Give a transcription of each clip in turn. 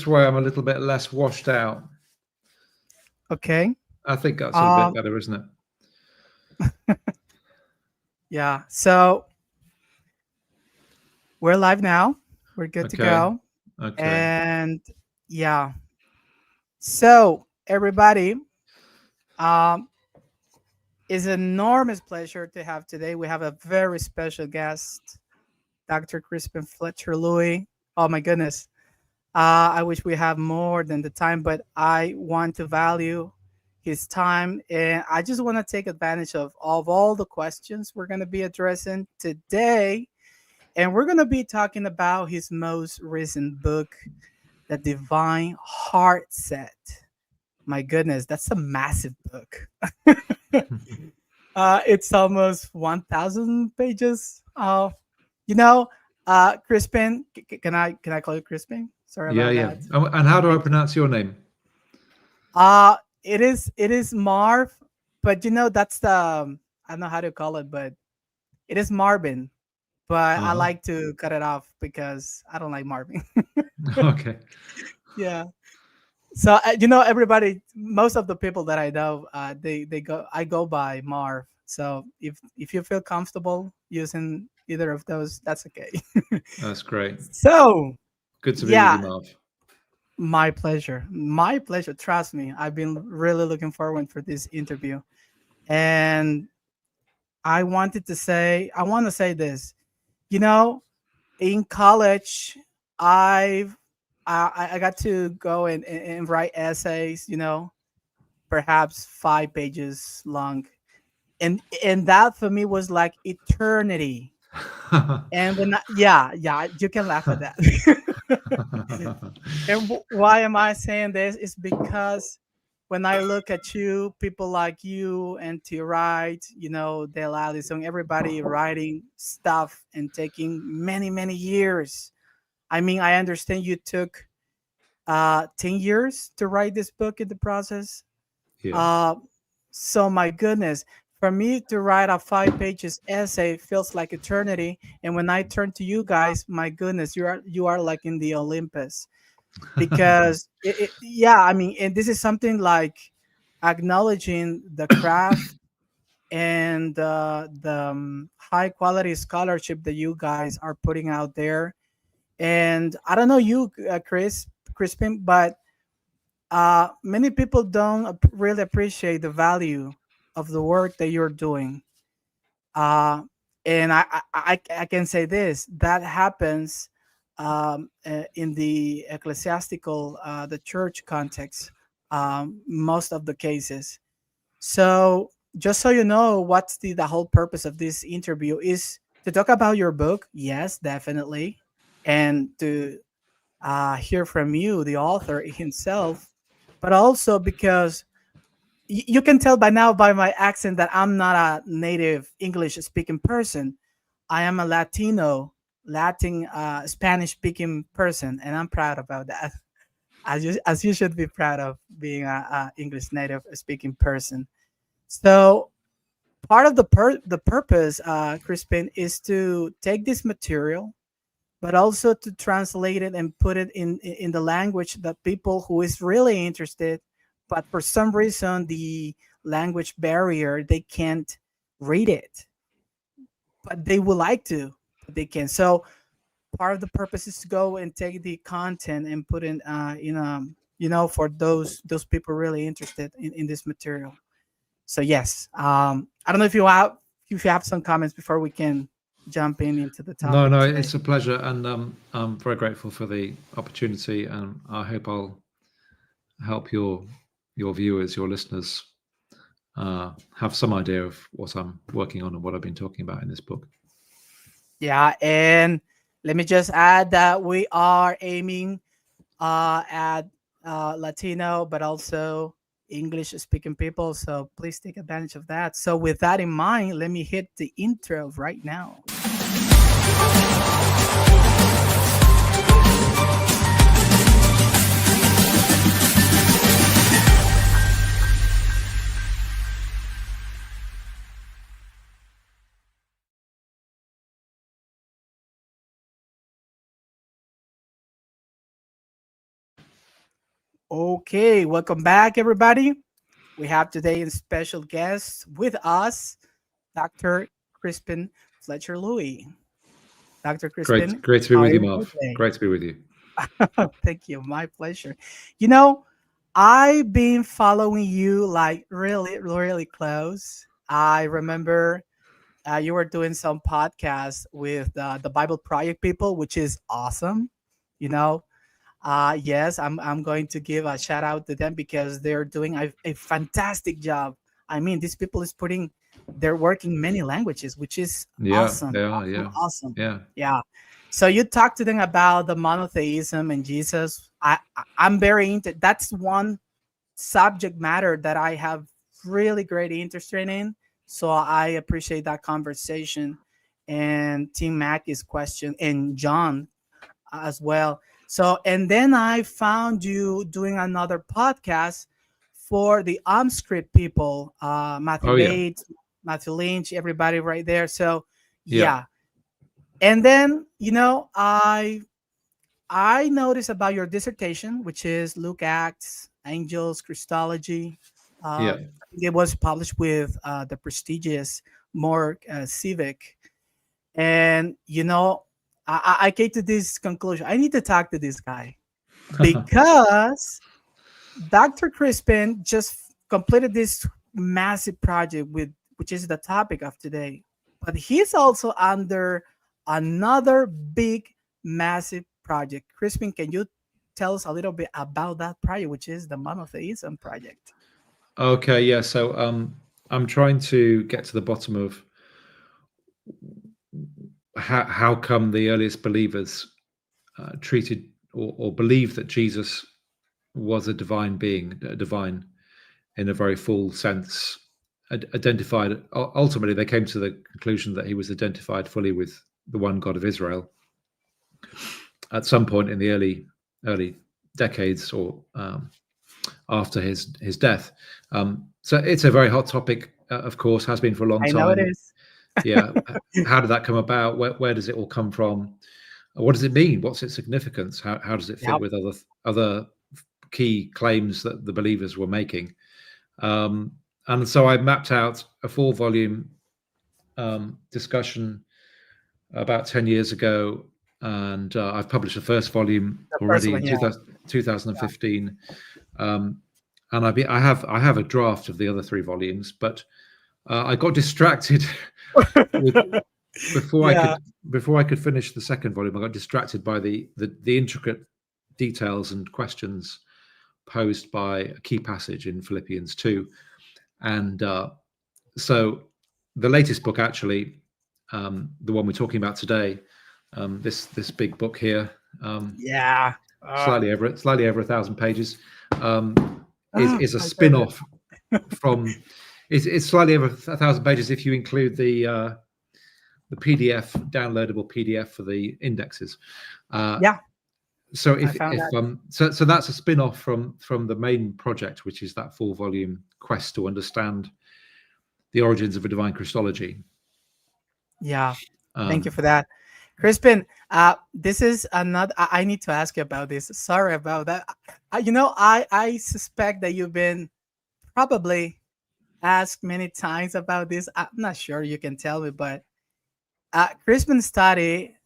this way I'm a little bit less washed out. Okay. I think that's a bit better, isn't it? Yeah. So we're live now. We're good to go. Okay. And yeah. So everybody, it's an enormous pleasure to have today. We have a very special guest, Dr. Crispin Fletcher-Louis. Oh my goodness. I wish we have more than the time, but I want to value his time. And I just want to take advantage of all the questions we're going to be addressing today. And we're going to be talking about his most recent book, The Divine Heartset. My goodness, that's a massive book. It's almost 1,000 pages. Crispin, can I call you Crispin? Sorry about that. And how do I pronounce your name? It is Marv, but that's the I don't know how to call it, but it is Marvin. But I like to cut it off because I don't like Marvin. Okay. Yeah. So everybody, most of the people that I know, I go by Marv. So if you feel comfortable using either of those, that's okay. That's great. So good to be with you, Marv. My pleasure. My pleasure. Trust me, I've been really looking forward for this interview, and I want to say this. In college, I got to go and write essays. Perhaps 5 pages long, and that for me was like eternity. And you can laugh at that. And why am I saying this? Is because when I look at you, people like you and to write, Del Allison, everybody writing stuff and taking many, many years. I mean, I understand you took 10 years to write this book in the process. Yeah. So my goodness, for me to write a 5 pages essay feels like eternity. And when I turn to you guys, my goodness, you are like in the Olympus. Because I mean, and this is something like acknowledging the craft and the high quality scholarship that you guys are putting out there. And I don't know you, Crispin, but many people don't really appreciate the value of the work that you're doing. Uh, and I can say this that happens in the ecclesiastical, the church context, most of the cases. So, just so you know, what's the whole purpose of this interview is to talk about your book. Yes, definitely. And to hear from you, the author himself, but also because you can tell by now by my accent that I'm not a native English speaking person. I am a Latin Spanish speaking person, and I'm proud about that. As you should be proud of being a English native speaking person. So part of the purpose, Crispin, is to take this material, but also to translate it and put it in the language that people who is really interested, but for some reason the language barrier, they can't read it, but they would like to, but they can. So part of the purpose is to go and take the content and put for those people really interested in this material. So yes, I don't know if you have some comments before we can jump into the topic. No, today. it's a pleasure, and I'm very grateful for the opportunity, and I hope I'll help your viewers, your listeners, have some idea of what I'm working on and what I've been talking about in this book. Yeah, and let me just add that we are aiming at Latino, but also English-speaking people. So please take advantage of that. So with that in mind, let me hit the intro right now. Okay, welcome back, everybody. We have today a special guest with us, Dr. Crispin Fletcher-Louis. Dr. Great, Crispin, great to be how are with you, you Marv. today? Great to be with you. Thank you. My pleasure. You know, I've been following you like really, really close. I remember you were doing some podcasts with the Bible Project people, which is awesome. You know, yes, I'm going to give a shout out to them because they're doing a fantastic job. I mean, these people is putting they're working many languages, which is Yeah, awesome, they are. awesome, Yeah, awesome. yeah. Yeah. So you talk to them about the monotheism and Jesus. I'm very into that's one subject matter that I have really great interest in. So I appreciate that conversation and Tim Mackey's question and John as well. So, and then I found you doing another podcast for the Script people, Matthew Oh, yeah, Bates, Matthew Lynch, everybody right there. So, yeah, yeah. And then, I noticed about your dissertation, which is Luke Acts, Angels, Christology. yeah. It was published with the prestigious More Civic. And, I came to this conclusion. I need to talk to this guy because Dr. Crispin just completed this massive project with which is the topic of today. But he's also under another big, massive project. Crispin, can you tell us a little bit about that project, which is the monotheism project? Okay, yeah. So, I'm trying to get to the bottom of how come the earliest believers treated or believed that Jesus was a divine being, a divine in a very full sense, identified. Ultimately, they came to the conclusion that he was identified fully with the one God of Israel at some point in the early decades or after his death. So it's a very hot topic, of course, has been for a long I know it time. is. Yeah, how did that come about? Where does it all come from? What does it mean? What's its significance? How does it fit Yep. with other key claims that the believers were making? And so I mapped out a 4-volume discussion about 10 years ago, and I've published the first volume The first already one, in yeah. 2015. And I have a draft of the other 3 volumes, but I got distracted with, before Yeah. I could finish the second volume. I got distracted by the intricate details and questions posed by a key passage in Philippians 2, and so the latest book, actually, the one we're talking about today, this big book here, Yeah. slightly over 1,000 pages, is a My goodness. spin-off from. It's slightly over 1,000 pages if you include the PDF, downloadable PDF for the indexes. Yeah, So I found that. so that's a spin-off from the main project, which is that 4-volume quest to understand the origins of a divine Christology. Yeah. Thank you for that. Crispin, this is another. I need to ask you about this. Sorry about that. I suspect that you've been probably asked many times about this. I'm not sure you can tell me, but Crispin studied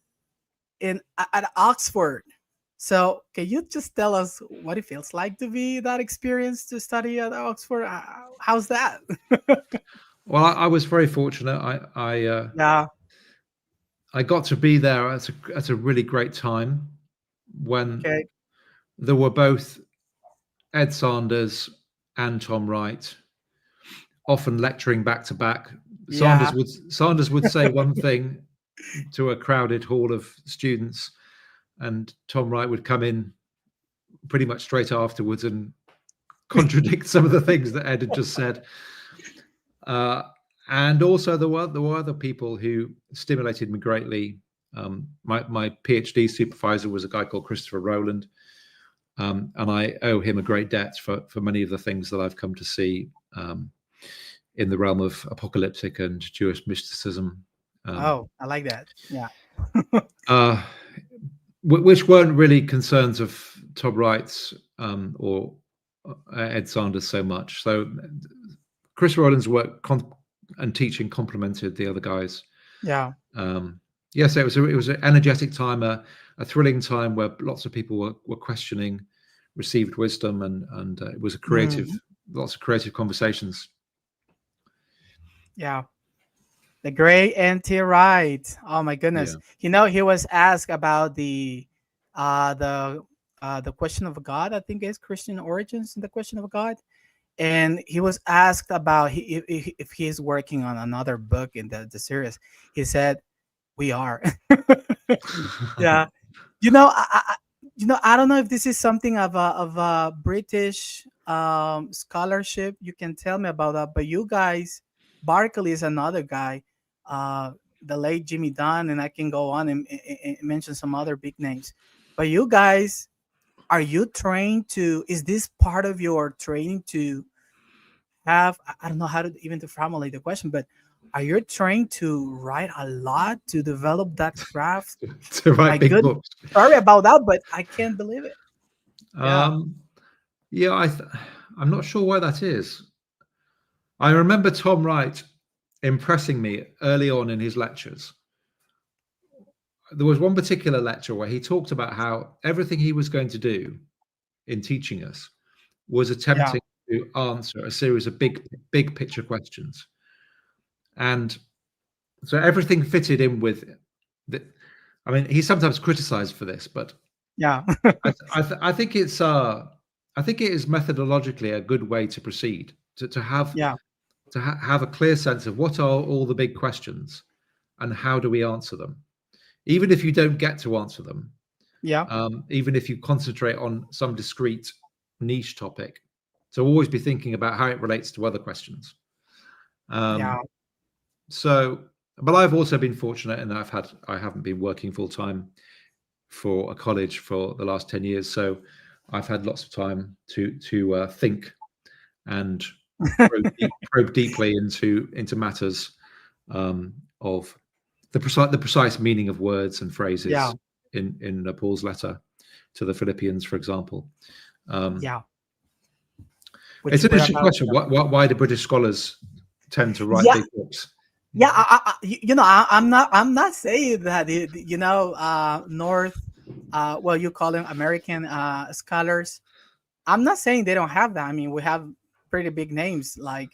at Oxford. So can you just tell us what it feels like to be that experience to study at Oxford? How's that? Well, I was very fortunate. Yeah. I got to be there at a really great time when Okay. there were both Ed Sanders and Tom Wright, often lecturing back to back. Yeah. Sanders would say one thing to a crowded hall of students, and Tom Wright would come in pretty much straight afterwards and contradict some of the things that Ed had just said. And also there were other people who stimulated me greatly. My PhD supervisor was a guy called Christopher Rowland, and I owe him a great debt for many of the things that I've come to see in the realm of apocalyptic and Jewish mysticism. Oh, I like that. Yeah. Which weren't really concerns of Tom Wright's or Ed Sanders so much. So Chris Rowland's work and teaching complemented the other guys. Yeah. Yes, it was an energetic time, a thrilling time where lots of people were questioning, received wisdom, and it was a creative, lots of creative conversations. Yeah. The great N.T. Wright. Oh my goodness. Yeah. He was asked about the question of God. I think it's Christian origins, the question of God. And he was asked about if he's working on another book in the series. He said, "We are." Yeah. I don't know if this is something of a British scholarship. You can tell me about that. But you guys, Barkley is another guy, the late Jimmy Dunn, and I can go on and mention some other big names. But you guys, are you trained to? Is this part of your training to have? I don't know how to even to formulate the question, but are you trained to write a lot to develop that craft? To write big books. Sorry about that, but I can't believe it. Yeah, I'm not sure why that is. I remember Tom Wright impressing me early on in his lectures. There was one particular lecture where he talked about how everything he was going to do in teaching us was attempting to answer a series of big picture questions. And so everything fitted in with the, I mean, he's sometimes criticized for this, but yeah, I think it is methodologically a good way to proceed, to have have a clear sense of what are all the big questions and how do we answer them, even if you don't get to answer them. Even if you concentrate on some discrete niche topic, so always be thinking about how it relates to other questions. So, but I've also been fortunate in that I haven't been working full time for a college for the last 10 years. So I've had lots of time to think and probe deeply into matters of the precise meaning of words and phrases in Paul's letter to the Philippians, for example. It's an interesting question. Why do British scholars tend to write big books? I'm not saying that you call them American scholars. I'm not saying they don't have that. I mean, we have pretty big names like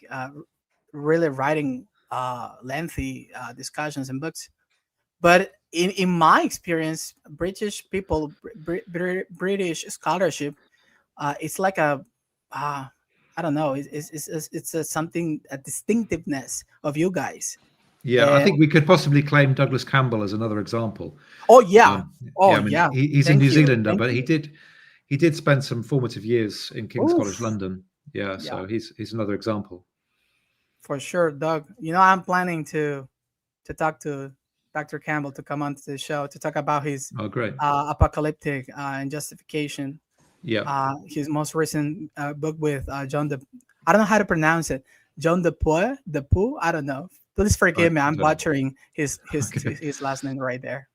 really writing lengthy discussions and books. But in my experience, British people, British scholarship, it's like a I don't know. It's something, a distinctiveness of you guys. Yeah, I think we could possibly claim Douglas Campbell as another example. Oh yeah, he's a New Zealander, but he did spend some formative years in King's College London. Yeah, so he's another example. For sure, Doug. I'm planning to talk to Dr. Campbell to come onto the show to talk about his apocalyptic and justification. His most recent book with John I don't know how to pronounce it. John Depew. I don't know. Please forgive me. I'm butchering his last name right there.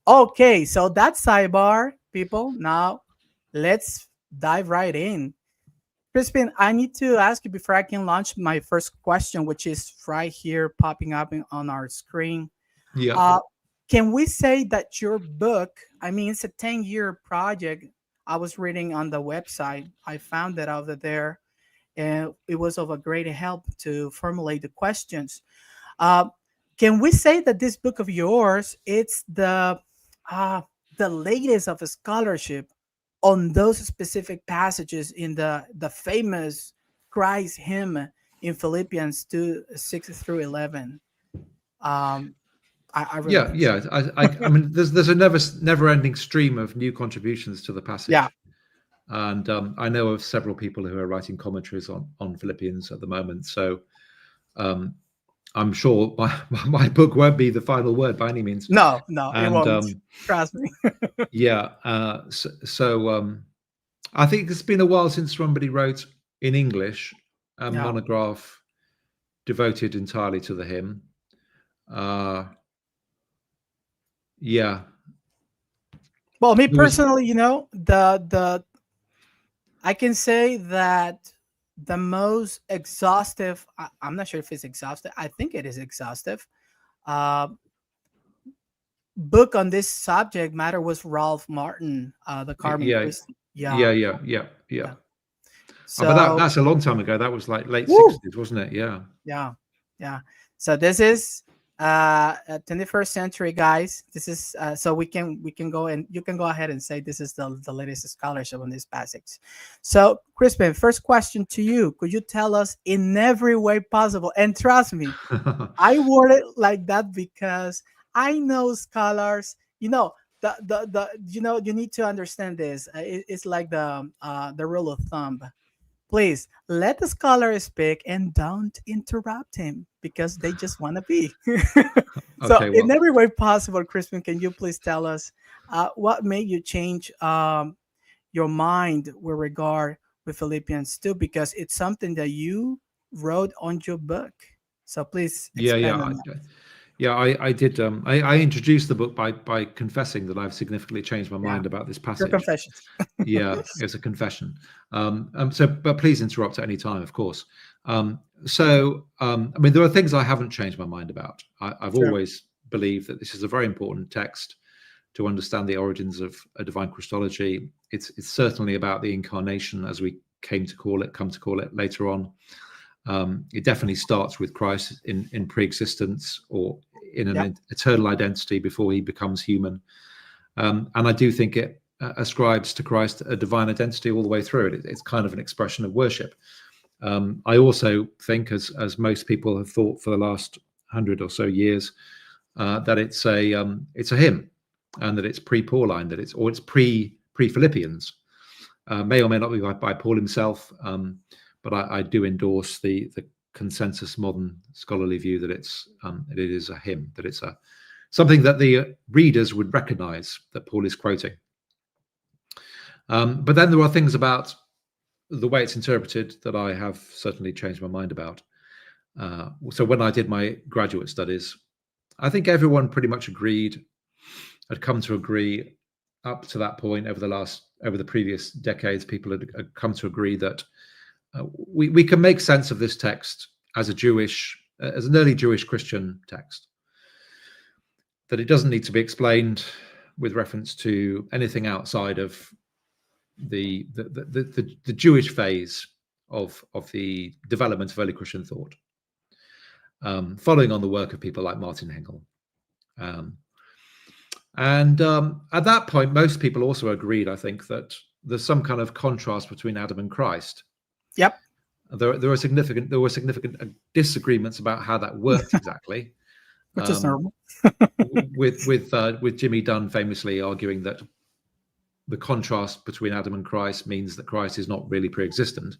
Okay, so that's sidebar, people. Now let's dive right in. Crispin, I need to ask you before I can launch my first question, which is right here popping up on our screen. Can we say that your book, I mean, it's a 10-year project. I was reading on the website. I found that over there, and it was of a great help to formulate the questions. Can we say that this book of yours, it's the latest of a scholarship on those specific passages in the famous Christ hymn in Philippians 2:6-11? I really I mean, there's a never-ending stream of new contributions to the passage. And I know of several people who are writing commentaries on Philippians at the moment. So I'm sure my book won't be the final word by any means. No, it won't. Trust me. I think it's been a while since somebody wrote in English a monograph devoted entirely to the hymn. Well, me personally, I can say that the most exhaustive, I'm not sure if it's exhaustive, I think it is exhaustive, uh, book on this subject matter was Ralph Martin, The Carmen Yeah, Christi. Yeah, yeah. yeah. But So, that's a long time ago. That was like late woo, 60s, wasn't it? Yeah. yeah, yeah. So this is 21st century, guys. This is so we can go, and you can go ahead and say this is the latest scholarship on this passage. So, Crispin, first question to you: could you tell us in every way possible? And trust me, I word it like that because I know scholars. You need to understand this. It's like the rule of thumb. Please let the scholar speak and don't interrupt him because they just want to be. So, Okay, in well, every way possible, Crispin, can you please tell us what made you change your mind with regard with Philippians 2? Because it's something that you wrote on your book. So, please yeah, expand on that. I did. I introduced the book by confessing that I've significantly changed my Yeah, mind about this your passage. confessions. Yeah, it's a confession. But please interrupt at any time, of course. I mean, there are things I haven't changed my mind about. I've True. always believed that this is a very important text to understand the origins of a divine Christology. It's certainly about the incarnation, as we come to call it later on. It definitely starts with Christ in pre-existence or in Yep. an eternal identity before he becomes human. And I do think it ascribes to Christ a divine identity all the way through it. It's kind of an expression of worship. I also think, as most people have thought for the last 100 or so years, that it's a hymn, and that it's pre-Pauline, that it's pre-Philippians. May or may not be by Paul himself, but I do endorse the consensus modern scholarly view that it is a hymn, that it's something that the readers would recognize that Paul is quoting. But then there are things about the way it's interpreted that I have certainly changed my mind about. So when I did my graduate studies, I think everyone pretty much had come to agree up to that point over the previous decades. People had come to agree that we can make sense of this text as an early Jewish Christian text, that it doesn't need to be explained with reference to anything outside of the Jewish phase of the development of early Christian thought, following on the work of people like Martin Hengel. At that point, most people also agreed, I think, that there's some kind of contrast between Adam and Christ. Yep. There were significant disagreements about how that worked exactly. Which is normal. with Jimmy Dunn famously arguing that the contrast between Adam and Christ means that Christ is not really pre-existent.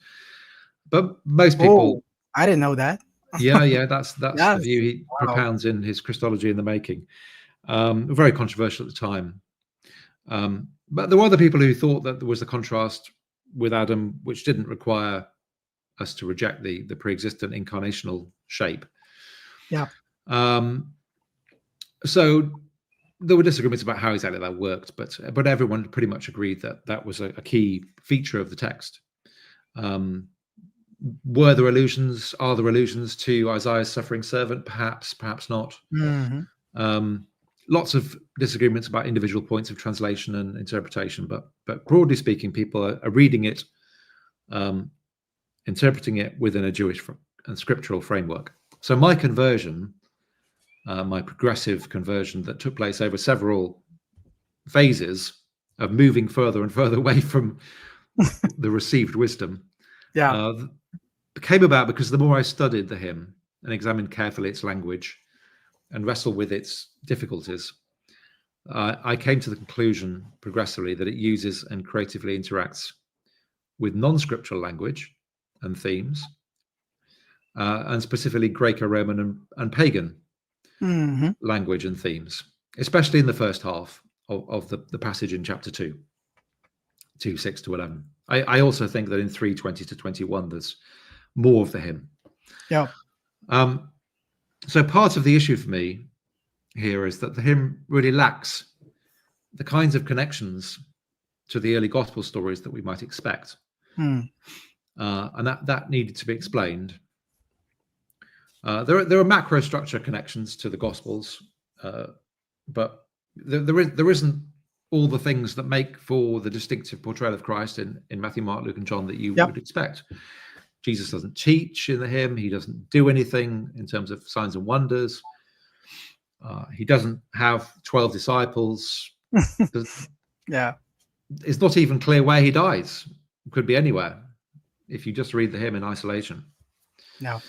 But most people, I didn't know that. yeah, that's Yes. the view he propounds in his Christology in the Making. Very controversial at the time. But there were other people who thought that there was a contrast with Adam, which didn't require us to reject the pre-existent incarnational shape. Yeah. So there were disagreements about how exactly that worked, but everyone pretty much agreed that that was a key feature of the text. Are there allusions to Isaiah's suffering servant? Perhaps not. Mm-hmm. Lots of disagreements about individual points of translation and interpretation, but broadly speaking, people are reading it, interpreting it within a Jewish and scriptural framework. So my conversion, my progressive conversion that took place over several phases of moving further and further away from the received wisdom, came about because the more I studied the hymn and examined carefully its language and wrestled with its difficulties, I came to the conclusion progressively that it uses and creatively interacts with non-scriptural language and themes, and specifically Greco-Roman and pagan language and themes, especially in the first half of the passage in chapter 2, 6 to 11. I also think that in 3:20 to 21, there's more of the hymn. Yeah. So part of the issue for me here is that the hymn really lacks the kinds of connections to the early gospel stories that we might expect. Mm. And that needed to be explained. There are macro structure connections to the Gospels, but there isn't all the things that make for the distinctive portrayal of Christ in Matthew, Mark, Luke, and John that you would expect. Jesus doesn't teach in the hymn. He doesn't do anything in terms of signs and wonders. He doesn't have 12 disciples. Yeah. It's not even clear where he dies. It could be anywhere if you just read the hymn in isolation. No.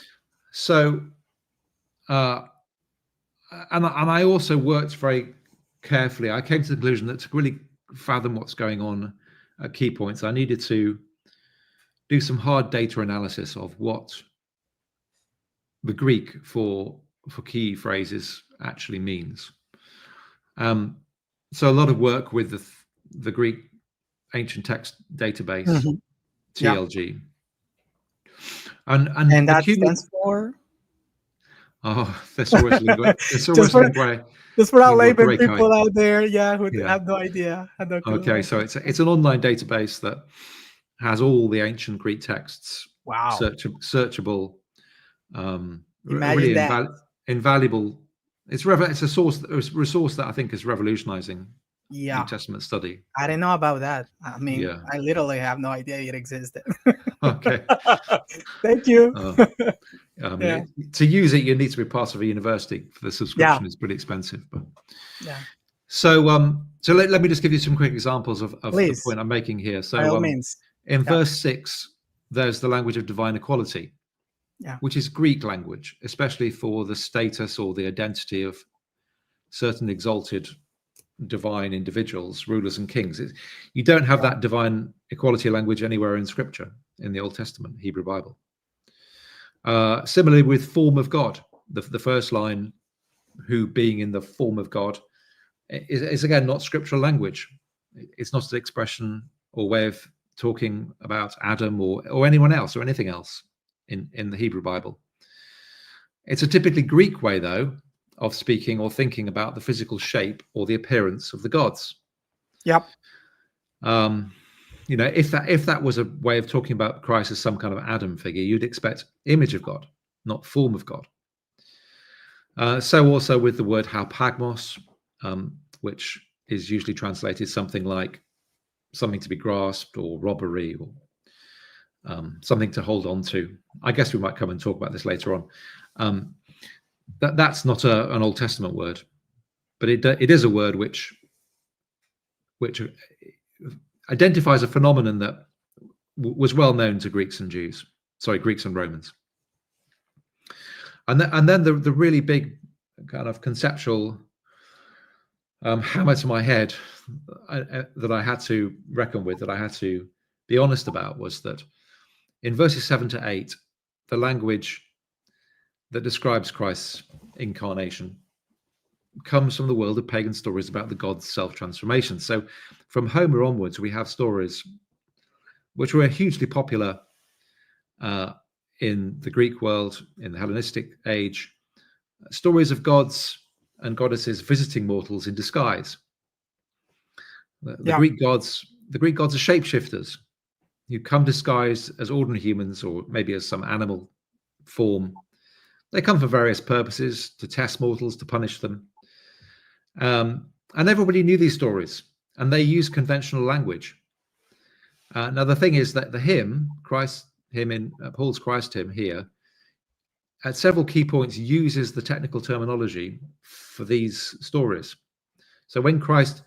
So, and I also worked very carefully. I came to the conclusion that to really fathom what's going on at key points, I needed to do some hard data analysis of what the Greek for key phrases actually means. So a lot of work with the Greek ancient text database, TLG. And that stands for? Oh, thesaurus linguae. Just for our layman people out there, who have no idea. No clue. Okay, so it's an online database that has all the ancient Greek texts. Wow. Searchable. Imagine that. Invaluable. It's a resource that I think is revolutionizing New Testament study. I didn't know about that. I mean, I literally have no idea it existed. Okay. Thank you. To use it, you need to be part of a university. For the subscription is pretty expensive. But so let me just give you some quick examples of the point I'm making here. So by all means. In verse 6, there's the language of divine equality, which is Greek language, especially for the status or the identity of certain exalted divine individuals, rulers and kings. You don't have that divine equality language anywhere in Scripture, in the Old Testament, Hebrew Bible. Similarly with form of God, the first line, who being in the form of God, is again not scriptural language. It's not an expression or way of talking about Adam or anyone else or anything else in the Hebrew Bible. It's a typically Greek way, though, of speaking or thinking about the physical shape or the appearance of the gods. Yep. If that was a way of talking about Christ as some kind of Adam figure, you'd expect image of God, not form of God. So also with the word haupagmos, which is usually translated something like something to be grasped or robbery or something to hold on to. I guess we might come and talk about this later on. That's not an Old Testament word, but it is a word which identifies a phenomenon that was well known to Greeks and Romans. And then the really big kind of conceptual hammer to my head that I had to reckon with, that I had to be honest about, was that in verses 7 to 8, the language that describes Christ's incarnation comes from the world of pagan stories about the God's self-transformation. So from Homer onwards, we have stories which were hugely popular in the Greek world, in the Hellenistic age, stories of gods and goddesses visiting mortals in disguise. The Greek gods are shapeshifters who come disguised as ordinary humans or maybe as some animal form. They come for various purposes, to test mortals, to punish them. And everybody knew these stories, and they used conventional language. Now, the thing is that the hymn, Paul's Christ hymn here, at several key points uses the technical terminology for these stories. So when Christ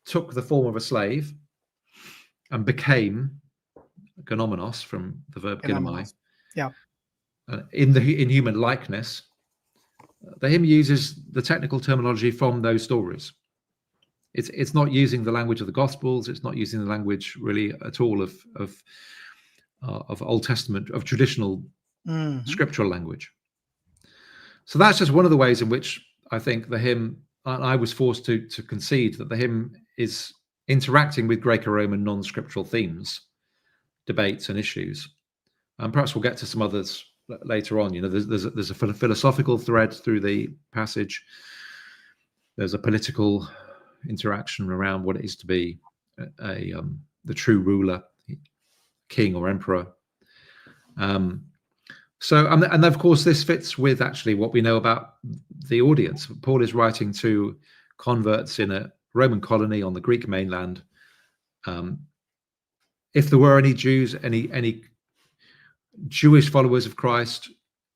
took the form of a slave and became gnomenos, from the verb ginomai, in human likeness, the hymn uses the technical terminology from those stories. It's not using the language of the Gospels. It's not using the language really at all of Old Testament, of traditional scriptural language. So that's just one of the ways in which I think the hymn, I was forced to concede that the hymn is interacting with Greco-Roman non-scriptural themes, debates and issues. And perhaps we'll get to some others later on. There's a philosophical thread through the passage. There's a political interaction around what it is to be the true ruler. king or emperor. So, and of course, this fits with actually what we know about the audience. Paul is writing to converts in a Roman colony on the Greek mainland. If there were any Jews, any Jewish followers of Christ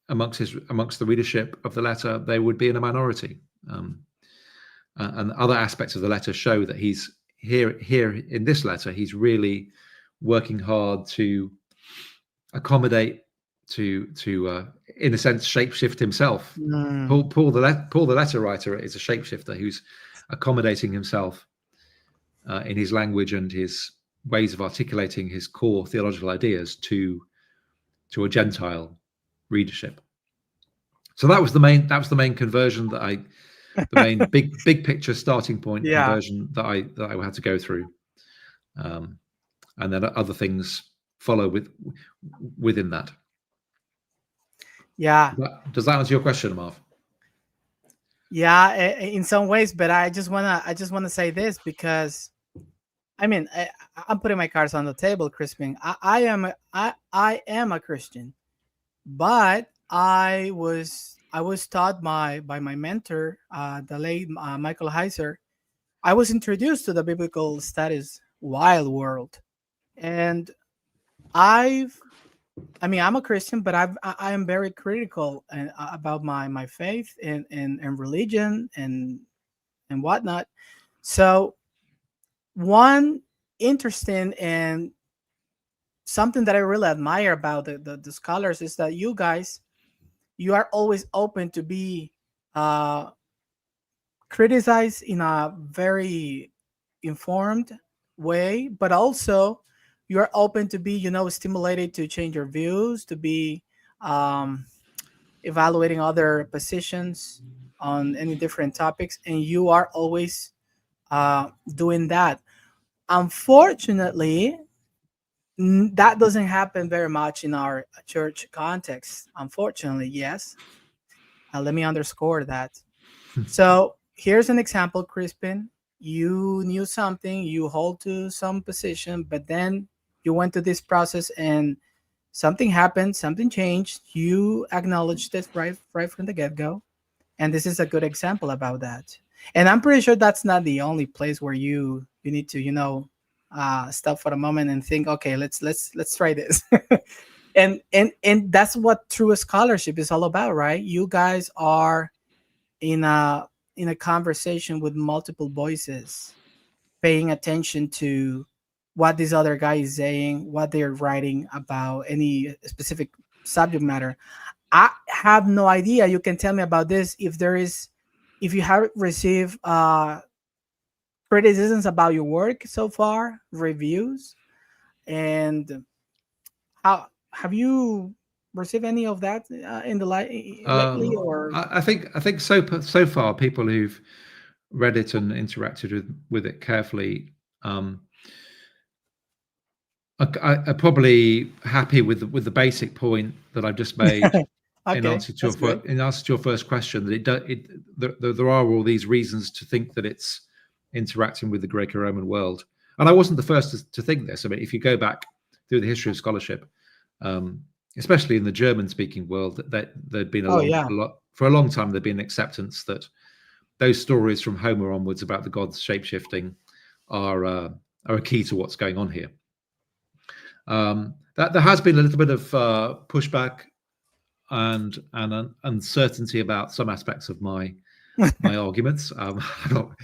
amongst the readership of the letter, they would be in a minority. And other aspects of the letter show that he's here in this letter, he's really working hard to accommodate, to in a sense shapeshift himself. Paul the letter writer is a shapeshifter who's accommodating himself in his language and his ways of articulating his core theological ideas to a Gentile readership. So that was the main conversion the main big picture starting point conversion that I had to go through, and then other things follow within that. Yeah. Does that answer your question, Marv? Yeah, in some ways, but I just wanna say this, because I mean, I'm putting my cards on the table, Crispin. I am a Christian, but I was taught by my mentor, the late Michael Heiser. I was introduced to the biblical studies wild world, and I'm a Christian, but I am very critical about my faith and religion and whatnot. So one interesting and something that I really admire about the scholars is that you guys, you are always open to be criticized in a very informed way, but also you are open to be, stimulated to change your views, to be evaluating other positions on any different topics, and you are always doing that. Unfortunately, that doesn't happen very much in our church context. Unfortunately, yes. Let me underscore that. So here's an example, Crispin. You knew something, you hold to some position, but then you went to this process and something happened, something changed. You acknowledged it right from the get-go. And this is a good example about that. And I'm pretty sure that's not the only place where you need to, stop for a moment and think, okay, let's try this. and that's what true scholarship is all about, right? You guys are in a conversation with multiple voices, paying attention to what this other guy is saying, what they're writing about any specific subject matter. I have no idea. You can tell me about this if you have received criticisms about your work so far, reviews, and how have you received any of that in the lately? Or I think so far people who've read it and interacted with it carefully are probably happy with the basic point that I've just made. Okay, in answer to your first question, that there are all these reasons to think that it's interacting with the Greco-Roman world, and I wasn't the first to think this. I mean, if you go back through the history of scholarship, especially in the German-speaking world, that there'd been for a long time there'd been acceptance that those stories from Homer onwards about the gods shapeshifting are a key to what's going on here. That there has been a little bit of pushback and uncertainty about some aspects of my arguments.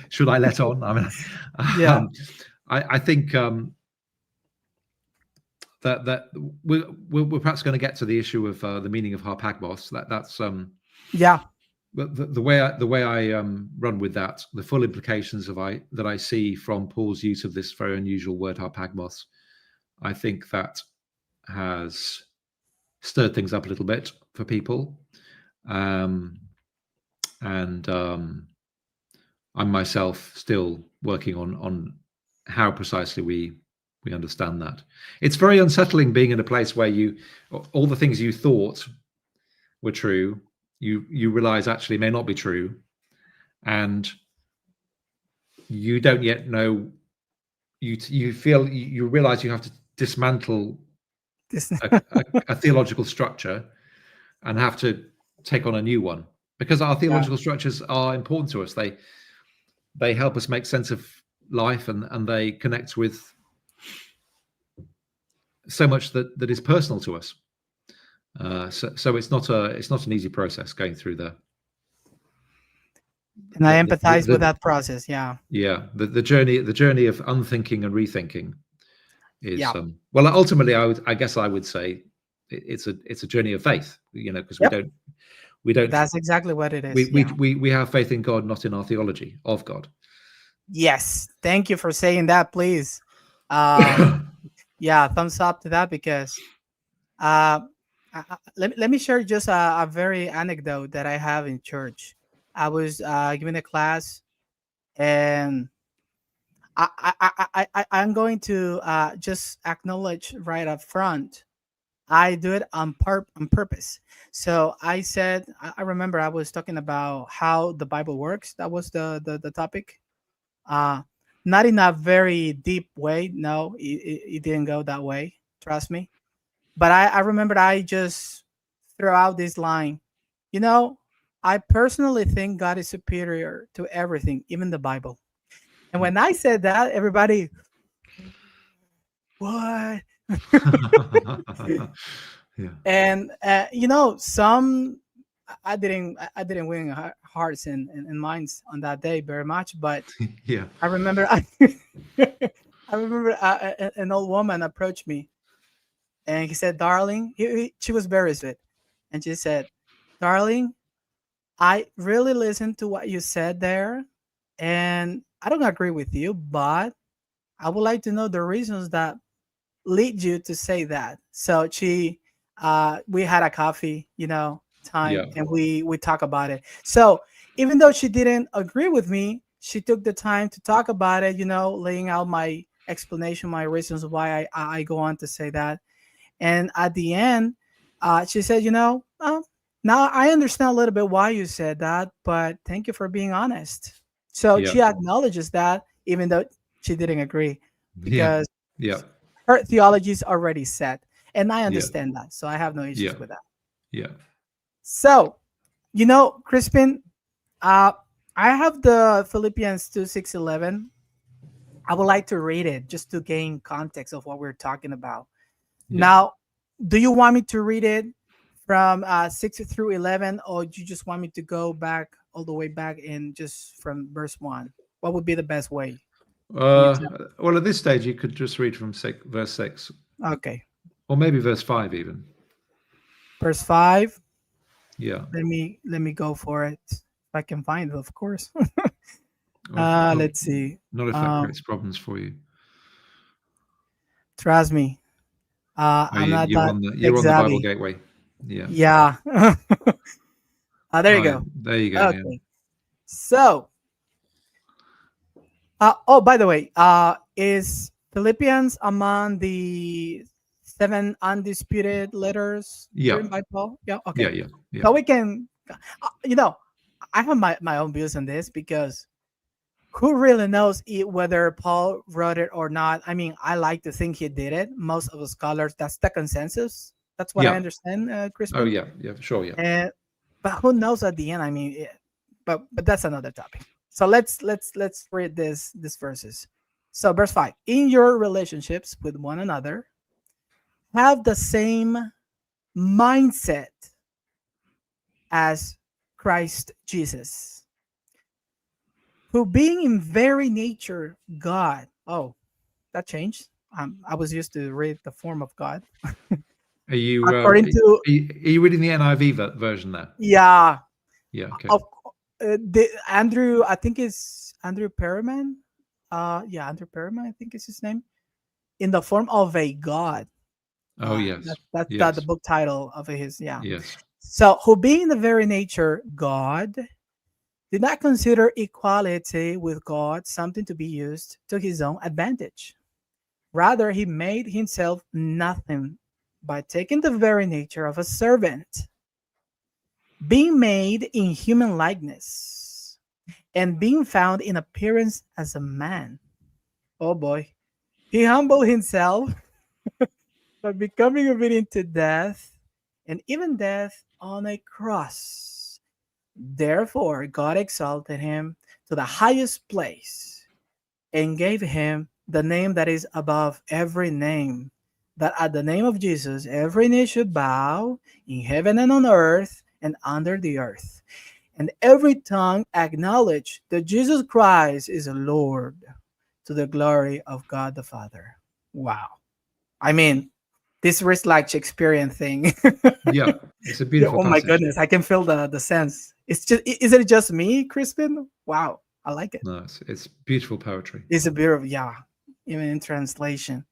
Should I let on? I mean, I think that we're perhaps going to get to the issue of the meaning of harpagmos. That's But the way I run with that, the full implications that I see from Paul's use of this very unusual word harpagmos, I think that has stirred things up a little bit for people, and I'm myself still working on how precisely we understand that. It's very unsettling being in a place where all the things you thought were true, you realize actually may not be true, and you don't yet know. You realize you have to dismantle This, a theological structure and have to take on a new one, because our theological structures are important to us. They help us make sense of life, and they connect with so much that is personal to us. So it's not an easy process going through and I empathize with that process. Yeah. The journey of unthinking and rethinking is Yeah. well, ultimately I guess I would say it's a journey of faith, because we don't That's exactly what it is. we have faith in God, not in our theology of God. Yes, thank you for saying that, please. Yeah, thumbs up to that, because let me share just a very anecdote that I have in church. I was giving a class, and I'm going to just acknowledge right up front, I do it on purpose. So I said, I remember I was talking about how the Bible works. That was the topic. Not in a very deep way. No, it didn't go that way. Trust me. But I remembered I just threw out this line. I personally think God is superior to everything, even the Bible. And when I said that, everybody, what? Yeah. And some I didn't win hearts and minds on that day very much, but Yeah. I remember I remember an old woman approached me, and he said, "Darling," she was very sweet, and she said, "Darling, I really listened to what you said there, and I don't agree with you, but I would like to know the reasons that lead you to say that." So we had a coffee, time, Yeah. and we talk about it. So even though she didn't agree with me, she took the time to talk about it, laying out my explanation, my reasons why I go on to say that. And at the end, she said, now I understand a little bit why you said that, but thank you for being honest. So Yeah. she acknowledges that, even though she didn't agree, Yeah. because Yeah. her theology is already set, and I Yeah. understand that, so I have no issues Yeah. with that. Yeah. So, Crispin, I have the Philippians 2:6-11. I would like to read it just to gain context of what we're talking about. Yeah. Now, do you want me to read it from 6 through 11, or do you just want me to go back all the way back and just from verse 1? What would be the best way? Well, at this stage, you could just read from verse 6, Okay, or maybe verse 5 even. verse 5. Yeah. Let me go for it. If I can find it, of course. Well, Let's see. not if that creates problems for you. Trust me. I'm not You're that on the Bible savvy. Gateway. Yeah. Yeah. There you go. There you go. Okay. Yeah. So, oh, by the way, is Philippians among the 7 undisputed letters written by Paul? Yeah. Okay. Yeah. So we can, I have my own views on this, because who really knows whether Paul wrote it or not? I mean, I like to think he did it. Most of the scholars, that's the consensus. That's what I understand, Crispin. Oh yeah, sure, yeah. But who knows at the end? I mean, but that's another topic. So let's read these verses. So verse 5: in your relationships with one another, have the same mindset as Christ Jesus, who being in very nature God. Oh, that changed. I was used to read the form of God. Are you According to are you reading the NIV version there? Yeah. Yeah. Okay. Andrew, I think it's Andrew Perriman. Yeah, Andrew Perriman, I think is his name. In the form of a God. Oh yes. That's yes. the book title of his. Yeah. Yes. So, who being in the very nature God, did not consider equality with God something to be used to his own advantage. Rather, he made himself nothing by taking the very nature of a servant, being made in human likeness, and being found in appearance as a man. Oh boy. He humbled himself but becoming obedient to death, and even death on a cross. Therefore, God exalted him to the highest place and gave him the name that is above every name, that at the name of Jesus every knee should bow in heaven and on earth and under the earth, and every tongue acknowledge that Jesus Christ is Lord, to the glory of God the Father. Wow. I mean, this is like Shakespearean thing. Yeah, it's a Yeah, beautiful oh my passage. goodness, I can feel the sense. It's just, is it just me, Crispin? Wow, I like it. No, it's beautiful poetry. It's a bit of, yeah, even in translation.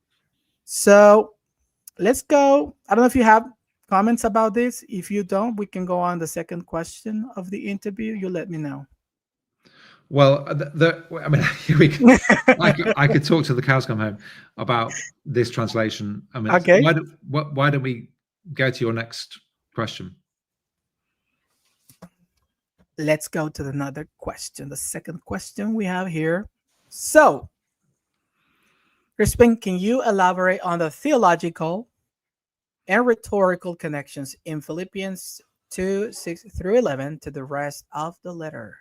So let's go. I don't know if you have comments about this. If you don't, we can go on the second question of the interview. You let me know. Well, I mean, I could talk to the cows come home about this translation. I mean, Okay. why don't we go to your next question? Let's go to another question. The second question we have here. So, Crispin, can you elaborate on the theological and rhetorical connections in Philippians 2 6 through 11 to the rest of the letter?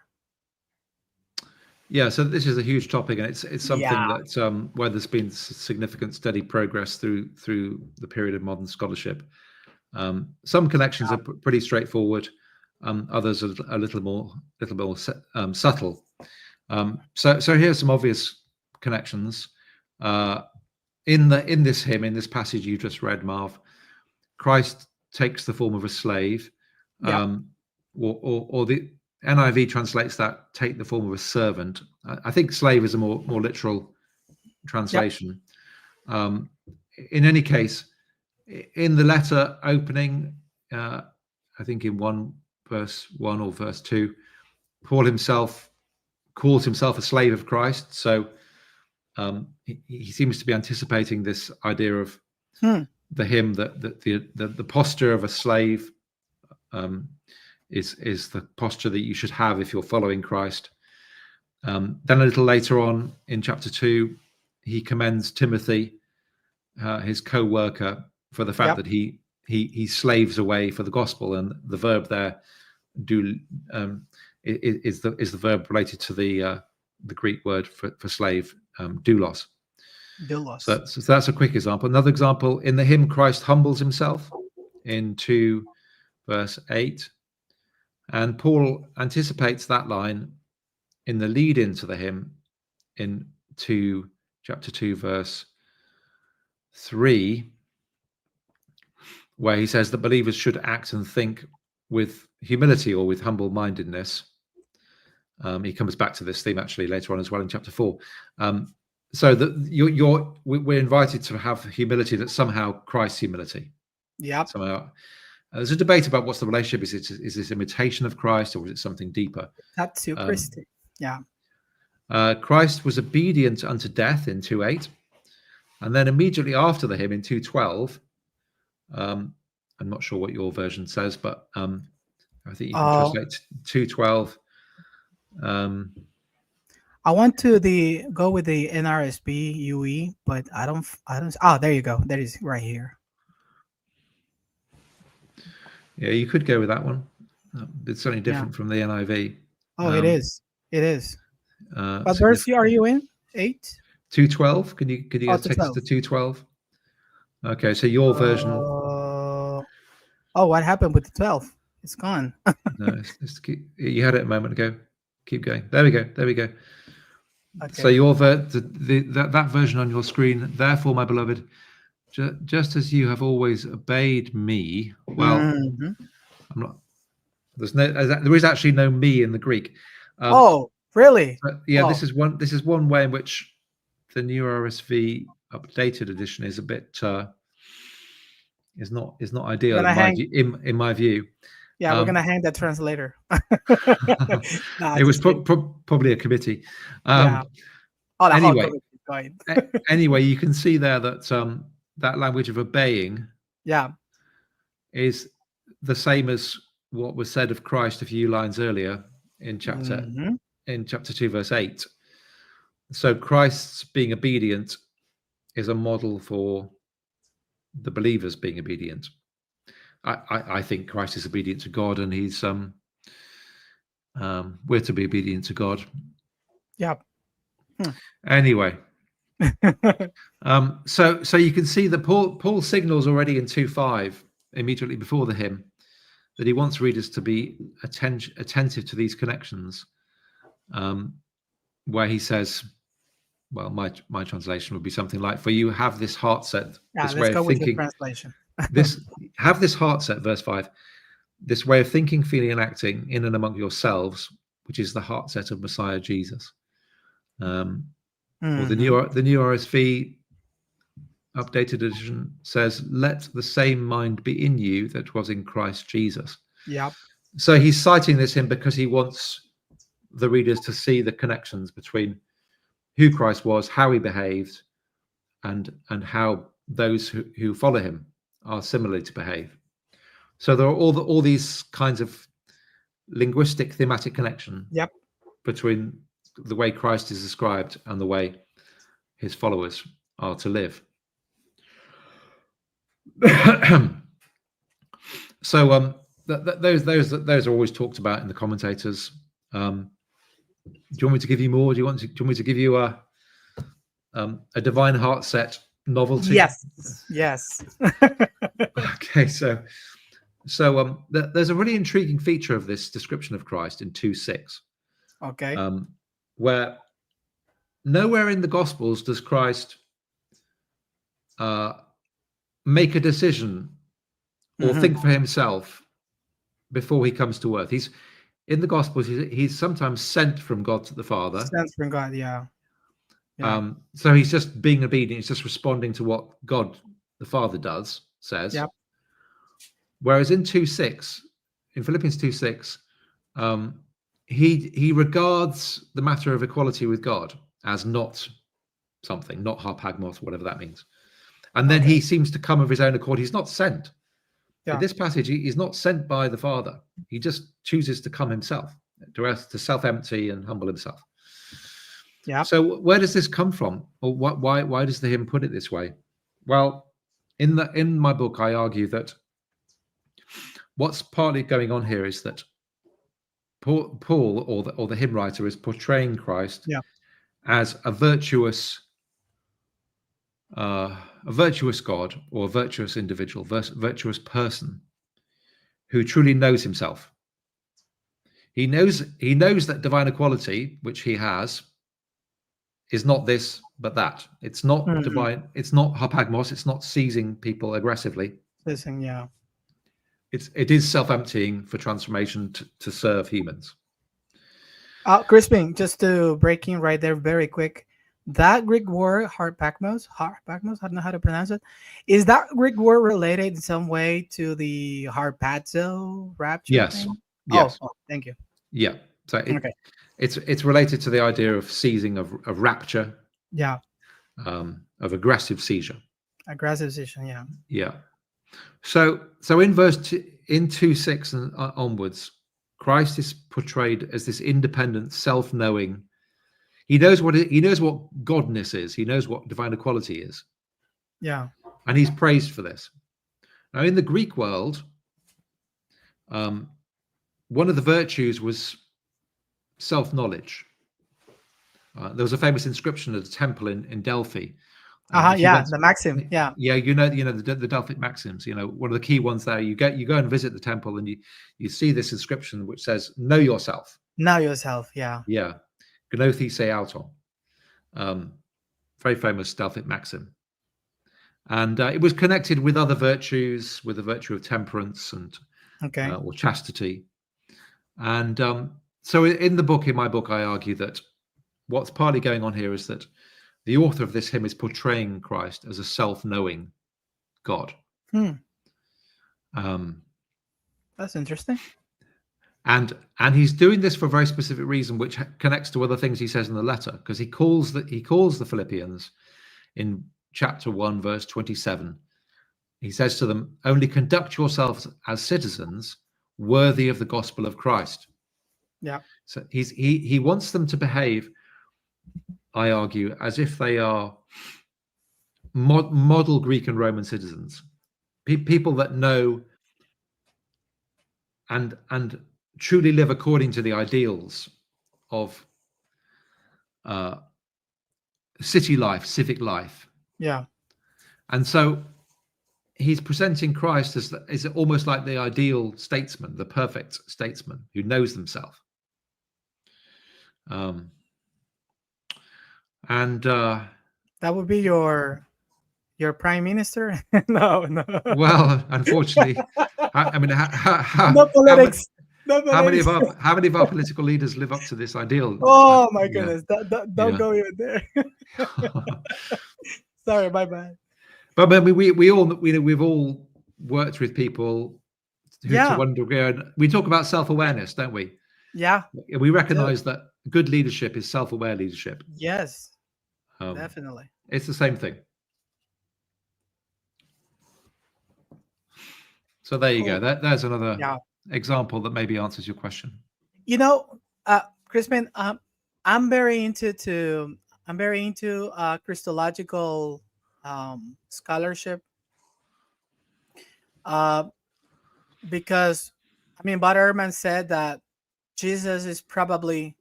Yeah, so this is a huge topic, and it's something Yeah. that where there's been significant, steady progress through the period of modern scholarship. Some connections are pretty straightforward. Others are a little more subtle. So here's some obvious connections. In this hymn, in this passage you just read, Marv, Christ takes the form of a slave, Yep. or the NIV translates that take the form of a servant. I think slave is a more literal translation. In any case, in the letter opening, I think in verse 1 or verse 2, Paul himself calls himself a slave of Christ. So he seems to be anticipating this idea of the hymn, that the posture of a slave is the posture that you should have if you're following Christ. Then a little later on in chapter 2, he commends Timothy, his co-worker, for the fact that he slaves away for the gospel, and the verb there is the verb related to the Greek word for slave, doulos. So that's a quick example. Another example, in the hymn, Christ humbles himself in 2 verse 8, and Paul anticipates that line in the lead into the hymn in chapter 2 verse 3, where he says that believers should act and think with humility or with humble-mindedness. He comes back to this theme actually later on as well in chapter 4. So that we're invited to have humility that's somehow Christ's humility. Yeah. Somehow, there's a debate about what's the relationship. Is this imitation of Christ, or is it something deeper? That's you, Christi. Yeah. Christ was obedient unto death in 2:8, and then immediately after the hymn in 2:12. I'm not sure what your version says, but I think you can translate 2:12. I want to go with the NRSB UE, but I don't. Oh, there you go. That is right here. Yeah, you could go with that one. It's certainly different from the NIV. Oh, it is. It is. What verse are you in? 8? 2:12. Could you take us to 2:12? Okay, so your version. Oh, what happened with the 12? It's gone. No, you had it a moment ago. Keep going. There we go. Okay. So your that version on your screen. Therefore, my beloved, just as you have always obeyed me. Well, I'm not. There is actually no me in the Greek. Oh, really? Yeah, this is one way in which the new RSV updated edition is a bit is not ideal in my view. Yeah, we're gonna hang that translator. It was probably a committee. Anyway, anyway, you can see there that that language of obeying, is the same as what was said of Christ a few lines earlier in chapter 2 verse 8. So Christ's being obedient is a model for the believers being obedient. I think Christ is obedient to God, and he's we're to be obedient to God. Yeah. Anyway, so you can see that Paul signals already in 2:5, immediately before the hymn, that he wants readers to be attentive to these connections, where he says, well, my translation would be something like, "For you have this heart set, this way of thinking." Translation. Have this heart set, verse 5, this way of thinking, feeling, and acting in and among yourselves, which is the heart set of Messiah Jesus. Or the new RSV updated edition says, "Let the same mind be in you that was in Christ Jesus." Yep. So he's citing this hymn because he wants the readers to see the connections between who Christ was, how he behaved, and how those who follow him are similarly to behave. So there are all these kinds of linguistic thematic connection between the way Christ is described and the way his followers are to live. So those are always talked about in the commentators. Do you want me to give you more? Do you want me to give you a divine heart set novelty? Yes. Okay, so there's a really intriguing feature of this description of Christ in 2:6. Okay. Where nowhere in the Gospels does Christ make a decision or think for himself before he comes to earth. He's in the Gospels. He's sometimes sent from God to the Father. Sent from God, yeah. So he's just being obedient. He's just responding to what God, the Father, says. Yep. Whereas in 2:6, in Philippians 2:6, he regards the matter of equality with God as not something, not harpagmos, whatever that means. And then he seems to come of his own accord. He's not sent. In this passage, he's not sent by the Father. He just chooses to come himself, to self-empty and humble himself. Yeah. So where does this come from? Or why does the hymn put it this way? Well, in my book, I argue that what's partly going on here is that Paul or the hymn writer is portraying Christ as a virtuous God or a virtuous individual, virtuous person who truly knows himself. He knows that divine equality, which he has, is not this but that. It's not divine. It's not harpagmos. It's not seizing people aggressively. It is self-emptying for transformation to serve humans. Crispin, just to break in right there very quick. That Greek word, harpagmos, I don't know how to pronounce it. Is that Greek word related in some way to the harpazo rapture? Yes. Thing? Yes. Oh, thank you. Yeah. So it's related to the idea of seizing, of rapture. Yeah. Of aggressive seizure. Aggressive seizure. Yeah. Yeah. So in verse 2:6 and onwards, Christ is portrayed as this independent, self-knowing. He knows what godness is. He knows what divine equality is. Yeah. And he's praised for this. Now, in the Greek world, one of the virtues was self-knowledge. There was a famous inscription at a temple in Delphi. The maxim. Yeah. Yeah, the Delphic maxims. One of the key ones there. You go and visit the temple, and you see this inscription which says, "Know yourself." Know yourself. Yeah. Yeah. Gnothi se auton. Very famous Delphic maxim. And it was connected with other virtues, with the virtue of temperance and or chastity. And so in my book, I argue that what's partly going on here is that the author of this hymn is portraying Christ as a self-knowing God. That's interesting. And he's doing this for a very specific reason, which connects to other things he says in the letter, because he calls the Philippians in chapter 1, verse 27. He says to them, "Only conduct yourselves as citizens worthy of the gospel of Christ." Yeah. So he wants them to behave, I argue, as if they are model Greek and Roman citizens, people that know and truly live according to the ideals of city life, civic life. Yeah. And so he's presenting Christ as almost like the ideal statesman, the perfect statesman who knows himself. That would be your prime minister? No. Well, unfortunately, I mean, No politics. No how many politics. how many of our political leaders live up to this ideal? Oh my goodness! Don't go even there. Sorry, my bad. But I mean, we've all worked with people who, to one degree, we talk about self-awareness, don't we? Yeah. We recognize that good leadership is self-aware leadership. Yes, definitely. It's the same thing. So there you go. There's another example that maybe answers your question. You know, Crispin, I'm very into Christological scholarship, because I mean, Bud Ehrman said that Jesus is probably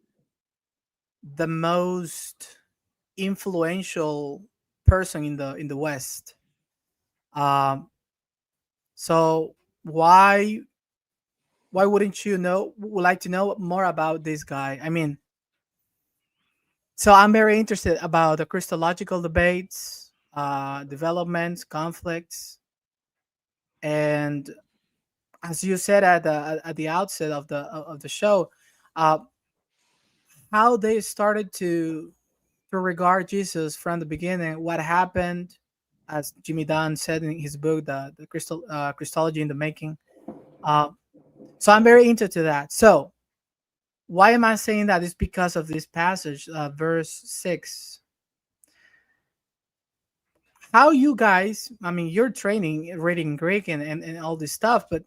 the most influential person in the West. So why wouldn't you would like to know more about this guy? I mean, so I'm very interested about the Christological debates, developments, conflicts, and as you said at the outset of the show, how they started to regard Jesus from the beginning. What happened, as Jimmy Dunn said in his book, the Christology in the Making. So I'm very into that. So why am I saying that? It's because of this passage, verse 6. How you guys, I mean, you're training, reading Greek and all this stuff, but,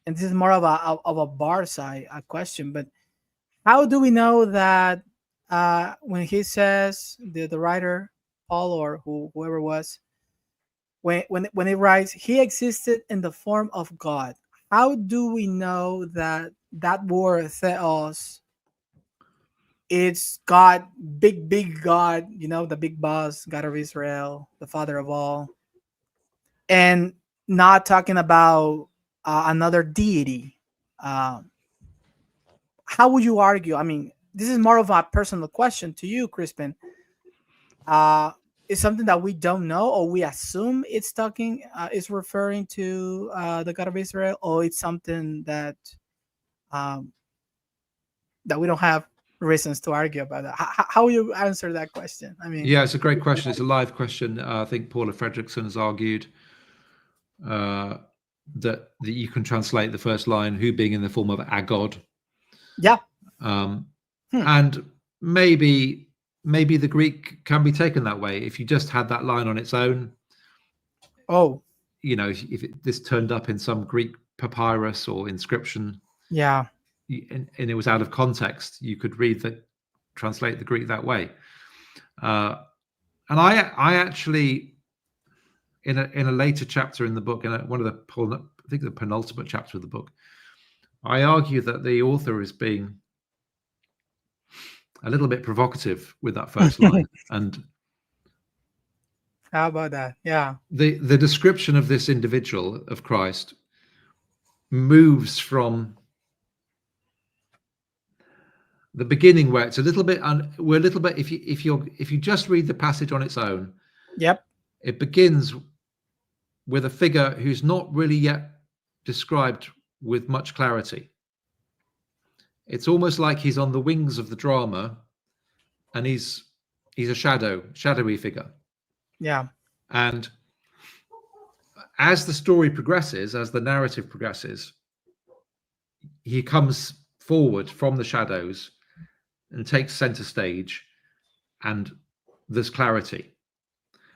and this is more of a bar side question, but how do we know that when he says, the writer, Paul or whoever was, when it writes, he existed in the form of God, how do we know that word theos, it's God, big God, the big boss, God of Israel, the father of all, and not talking about another deity? How would you argue? I mean, this is more of a personal question to you, Crispin. It's something that we don't know, or we assume it's is referring to the God of Israel, or it's something that we don't have reasons to argue about that. How will you answer that question? I mean, yeah, it's a great question. It's a live question. I think Paula Fredrickson has argued that you can translate the first line, who being in the form of a god. Yeah. And maybe the Greek can be taken that way. If you just had that line on its own, if this turned up in some Greek papyrus or inscription, and it was out of context, you could translate the Greek that way. And I actually, in a later chapter in the book, in one of the penultimate chapter of the book, I argue that the author is being a little bit provocative with that first line. And how about that? Yeah. The description of this individual, of Christ, moves from the beginning, where it's a little bit if you just read the passage on its own, it begins with a figure who's not really yet described with much clarity. It's almost like he's on the wings of the drama, and he's a shadowy figure. Yeah. And as the story progresses, as the narrative progresses, he comes forward from the shadows and takes center stage, and there's clarity.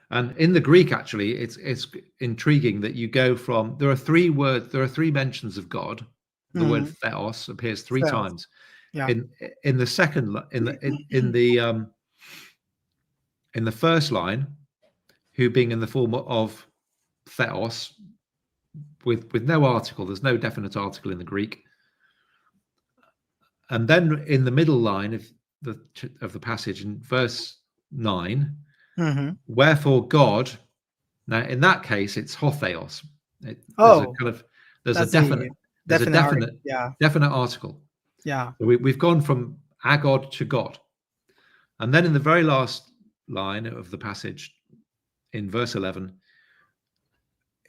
And in the Greek, actually, it's intriguing that you go from, there are three mentions of God. The word theos appears three times. Yeah. In the second, in the in the first line, who being in the form of theos, with no article. There's no definite article in the Greek. And then in the middle line of the passage, in verse 9, wherefore God. Now, in that case, it's hotheos. There's a definite article. Yeah. So we've gone from agod to God. And then in the very last line of the passage, in verse 11,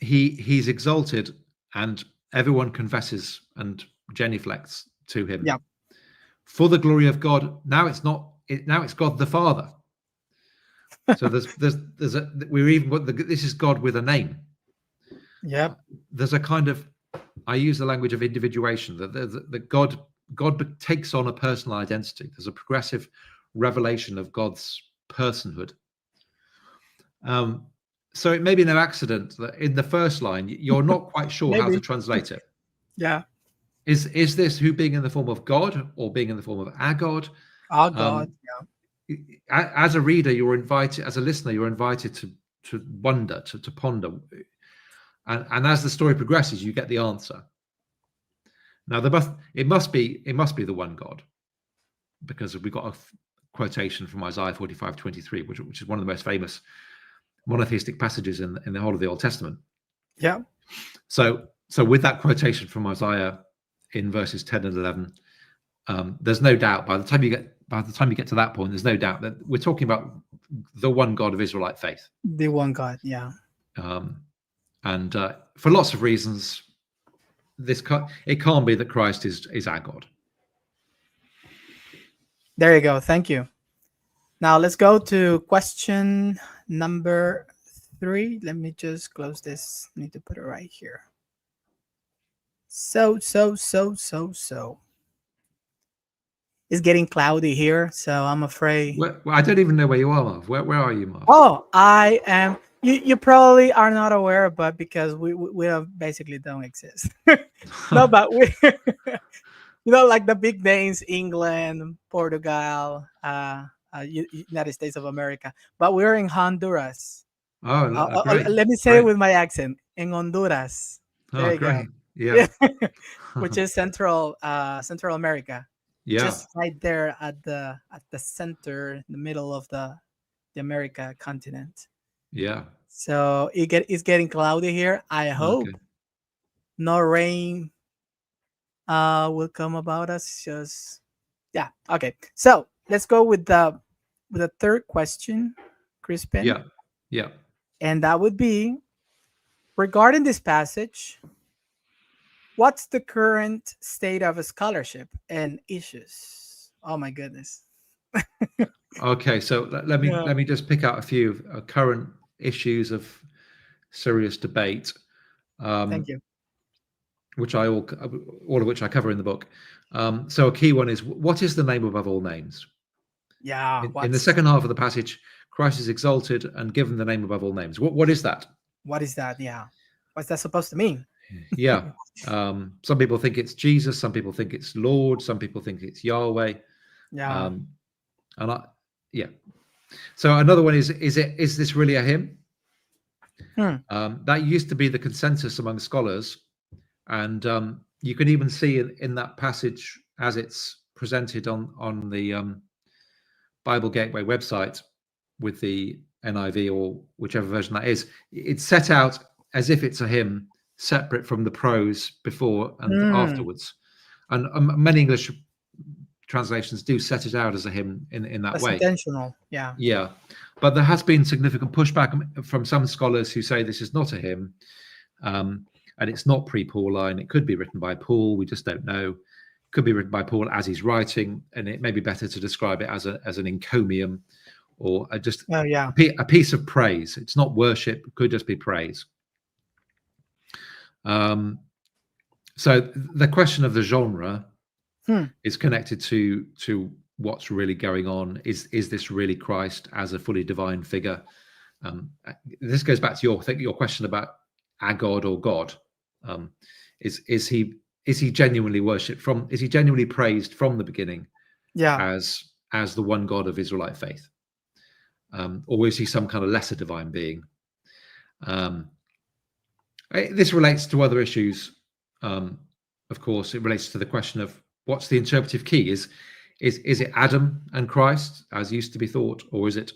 he's exalted, and everyone confesses and genuflects to him. Yeah. For the glory of God. Now it's God the Father. So this is God with a name. Yeah. There's a kind of, I use the language of individuation, that God takes on a personal identity. There's a progressive revelation of God's personhood. So it may be no accident that in the first line you're not quite sure how to translate it. Yeah. Is this who being in the form of God or being in the form of agod? God. Yeah. As a reader, you're invited, as a listener, you're invited to wonder, to ponder, and as the story progresses, you get the answer. Now, it must be the one God, because we've got a quotation from Isaiah 45:23, which is one of the most famous monotheistic passages in the whole of the Old Testament. Yeah. So with that quotation from Isaiah in verses 10 and 11, there's no doubt by the time you get to that point, there's no doubt that we're talking about the one God of Israelite faith. The one God, yeah. And for lots of reasons, it can't be that Christ is our God. There you go. Thank you. Now let's go to question number 3. Let me just close this. I need to put it right here. So. It's getting cloudy here, so I'm afraid. Well, I don't even know where you are, Marv. Where are you, Marv? Oh, I am. You probably are not aware, but because we basically don't exist. No, but we, like the big names, England, Portugal, United States of America. But we're in Honduras. Oh, great. Let me say it with my accent. In Honduras. There you great. go. Yeah. Which is Central America. Yeah. Just right there at the center, in the middle of the America continent. Yeah. So it's getting cloudy here. I hope no rain will come about us. Yeah. Okay. So let's go with the third question, Crispin. Yeah. Yeah. And that would be, regarding this passage, what's the current state of scholarship and issues? Oh my goodness. Okay, so let me just pick out a few current issues of serious debate. Thank you. Which all of which I cover in the book. So a key one is, what is the name above all names? Yeah. In the second half of the passage, Christ is exalted and given the name above all names. What is that? What is that? Yeah. What's that supposed to mean? Yeah. Some people think it's Jesus. Some people think it's Lord. Some people think it's Yahweh. Yeah. So another one is this really a hymn? Hmm. That used to be the consensus among scholars, and you can even see in that passage, as it's presented on the Bible Gateway website with the NIV or whichever version that is, it's set out as if it's a hymn, separate from the prose before and afterwards. And many English translations do set it out as a hymn in that way. That's intentional. Yeah. Yeah. But there has been significant pushback from some scholars who say this is not a hymn, and it's not pre-Pauline. It could be written by Paul. We just don't know. It could be written by Paul as he's writing, and it may be better to describe it as an encomium, or just a piece of praise. It's not worship. It could just be praise. So the question of the genre is connected to what's really going on. Is this really Christ as a fully divine figure? This goes back to your question about agod or God. Is he genuinely worshipped is he genuinely praised from the beginning? Yeah. As the one God of Israelite faith. or is he some kind of lesser divine being? This relates to other issues. Of course, it relates to the question of what's the interpretive key? Is it Adam and Christ, as used to be thought, or is it,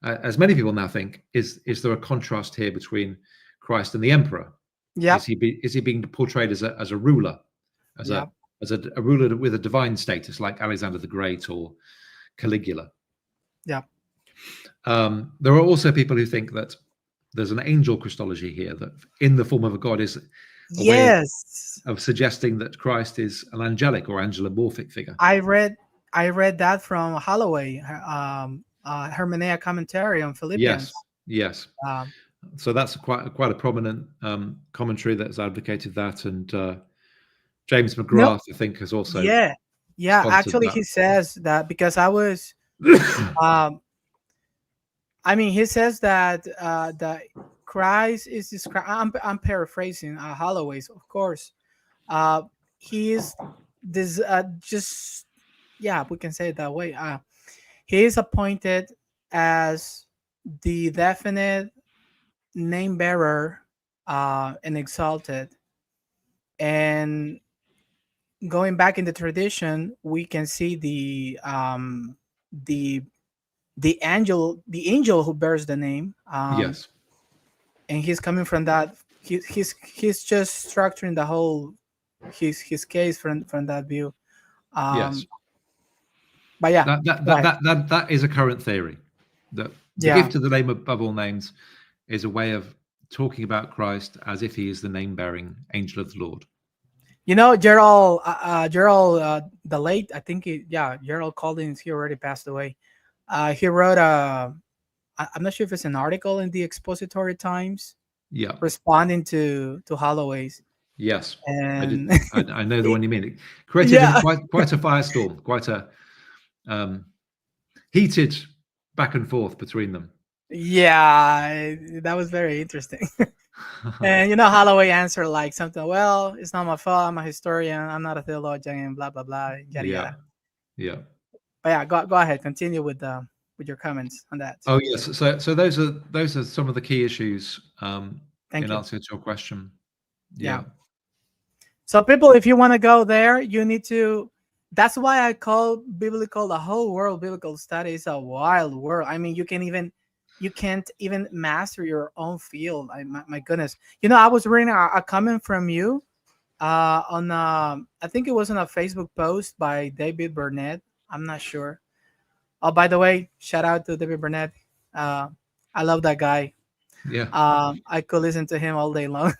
as many people now think, is there a contrast here between Christ and the emperor? Yeah. Is he being portrayed as a ruler, as a ruler with a divine status, like Alexander the Great or Caligula? Yeah. There are also people who think that there's an angel Christology here, that in the form of a god is a way of suggesting that Christ is an angelic or angelomorphic figure. I read that from Holloway, Hermeneutic commentary on Philippians. Yes. So that's quite a prominent commentary that's advocated that, and James McGrath, I think, has also. Yeah. Actually, he says that, because I was. I mean, he says that Christ is described. I'm paraphrasing Holloway's, of course. He is this we can say it that way. He is appointed as the definite name bearer and exalted. And going back in the tradition, we can see the angel who bears the name. Yes. And he's coming from that. He's just structuring the whole his case from that view. Yes. But yeah, that is a current theory. That the gift of the name above all names is a way of talking about Christ as if he is the name-bearing angel of the Lord. You know, Gerald, the late, I think, Gerald Collins, he already passed away. He wrote I'm not sure if it's an article in the Expository Times. Yeah. Responding to Holloway's. Yes. And I know the one you mean. It created quite a firestorm, quite a heated back and forth between them. Yeah, that was very interesting. And Holloway answered like something, well, it's not my fault, I'm a historian, I'm not a theologian, and blah blah blah, yada yada. Yeah. But yeah, go ahead, continue with your comments on that. Oh yes, so those are some of the key issues in answer to your question. Yeah. So people, if you want to go there, you need to. That's why I call biblical, the whole world biblical study is a wild world. I mean, you can't even master your own field. My goodness. I was reading a comment from you on I think it was on a Facebook post by David Burnett. I'm not sure. Oh, by the way, shout out to David Burnett. I love that guy. Yeah. I could listen to him all day long.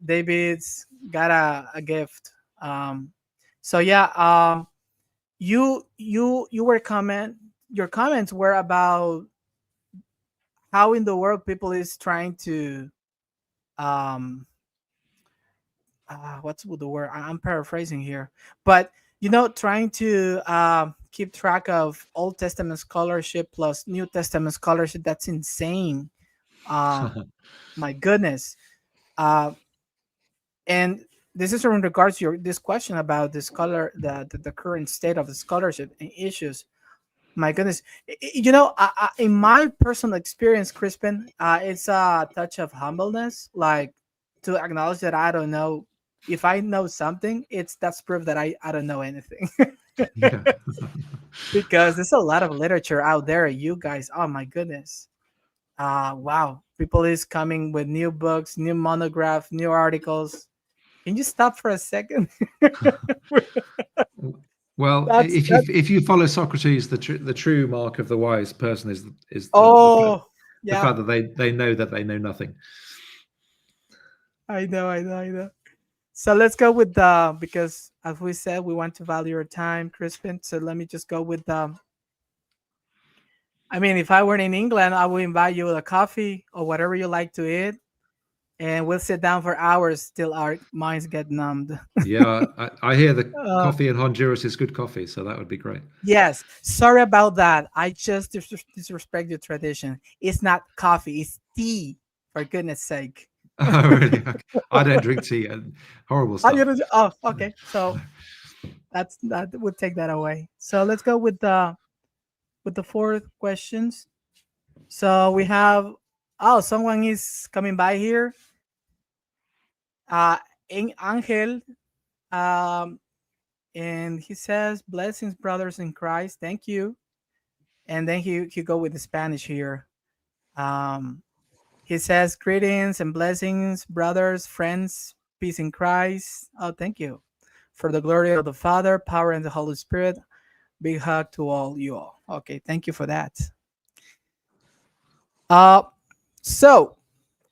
David's got a gift. So yeah, you were your comments were about how in the world people is trying to what's the word? I'm paraphrasing here, but trying to keep track of Old Testament scholarship plus New Testament scholarship. That's insane. My goodness. And this is in regards to this question about the current state of the scholarship and issues. My goodness. In my personal experience, Crispin, it's a touch of humbleness, like to acknowledge that I don't know. If I know something, that's proof that I don't know anything. Because there's a lot of literature out there. You guys, oh my goodness. Wow. People is coming with new books, new monograph, new articles. Can you stop for a second? Well, if you follow Socrates, the true mark of the wise person is the fact that they know that they know nothing. I know. So let's go with because as we said, we want to value your time, Crispin. So let me just go with I mean, if I were in England, I would invite you with a coffee or whatever you like to eat, and we'll sit down for hours till our minds get numbed. Yeah, I hear the coffee in Honduras is good coffee, so that would be great. Yes, sorry about that. I just disrespect your tradition. It's not coffee; it's tea. For goodness sake. Oh, really? I don't drink tea and horrible stuff. Oh, okay. So that would take that away. So let's go with with the 4 questions. So we have, oh, someone is coming by here. Angel, um, and he says, "Blessings, brothers in Christ. Thank you." And then he go with the Spanish here. Um, he says, "Greetings and blessings, brothers, friends, peace in Christ." Oh, thank you. For the glory of the Father, power, and the Holy Spirit. Big hug to all you all. Okay, thank you for that. Uh, so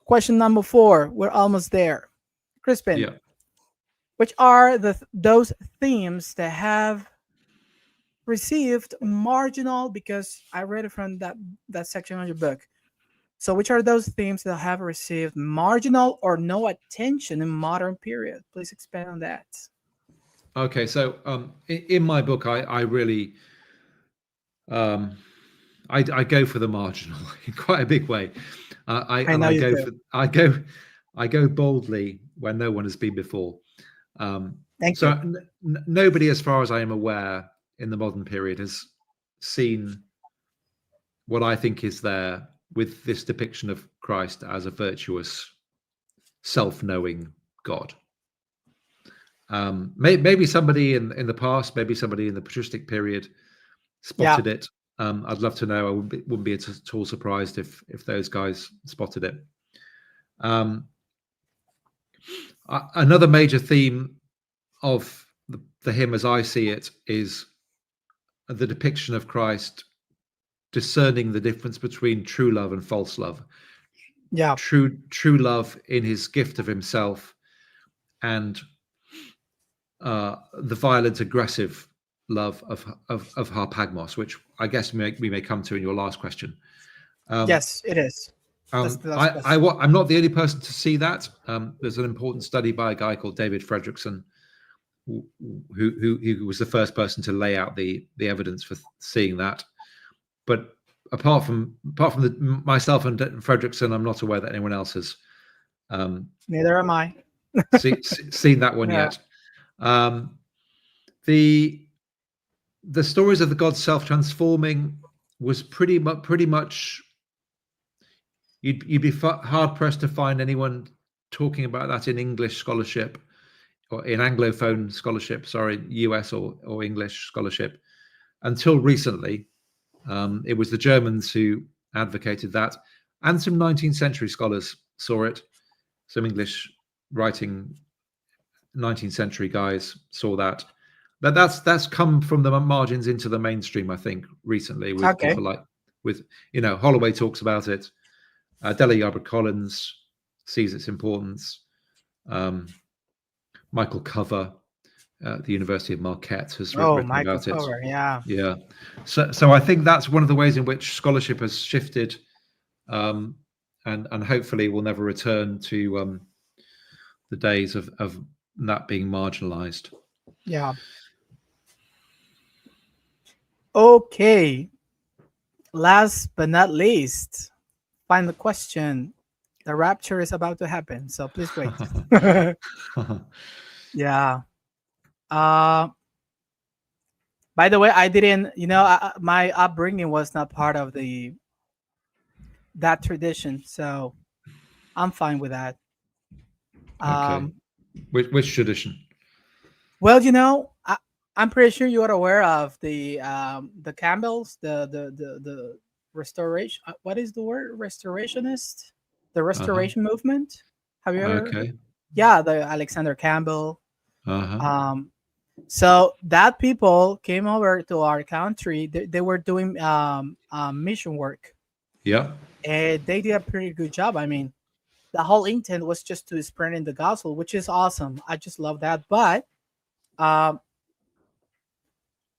question number 4. We're almost there. Crispin, Yeah. which are those themes that have received marginal, because I read it from that section of your book. So which are those themes that have received marginal or no attention in modern period? Please expand on that. Okay. So in my book, I really I go for the marginal in quite a big way. I know you do. I go boldly where no one has been before. Thank So you. nobody, as far as I am aware, in the modern period has seen what I think is there with this depiction of Christ as a virtuous, self-knowing God. Maybe somebody in the past, maybe somebody in the patristic period spotted it. I'd love to know. I wouldn't be at all surprised if those guys spotted it. Another major theme of the hymn, as I see it, is the depiction of Christ discerning the difference between true love and false love. Yeah. True love in his gift of himself, and the violent, aggressive love of harpagmos, which I guess we may come to in your last question. Yes, it is. That's the last question. I'm not the only person to see that. There's an important study by a guy called David Fredrickson, who was the first person to lay out the evidence for seeing that. But apart from myself and Fredrickson, I'm not aware that anyone else has. Neither am I. Seen that one yet. The stories of the God self-transforming was pretty much. You'd be hard pressed to find anyone talking about that in English scholarship, or in Anglophone scholarship. Sorry, US or English scholarship, until recently. It was the Germans who advocated that, and some 19th century scholars saw it. Some English writing 19th century guys saw that. That's come from the margins into the mainstream, I think, recently, with people like Holloway talks about it. Della Yarbrough Collins sees its importance. Michael Cover at the University of Marquette has written about it. Cover, yeah. So I think that's one of the ways in which scholarship has shifted, and hopefully will never return to the days of that being marginalized. Yeah. Okay. Last but not least, final question. The rapture is about to happen, so please wait. Yeah. By the way, I didn't, my upbringing was not part of that tradition, so I'm fine with that. Okay. Which tradition? Well, I'm pretty sure you are aware of the Campbells, the restoration. What is the word? Restorationist, the Restoration movement. Have you ever? Okay. Yeah, the Alexander Campbell. Uh-huh. So that people came over to our country. They were doing mission work. Yeah. And they did a pretty good job. I mean, the whole intent was just to spread in the gospel, which is awesome. I just love that. But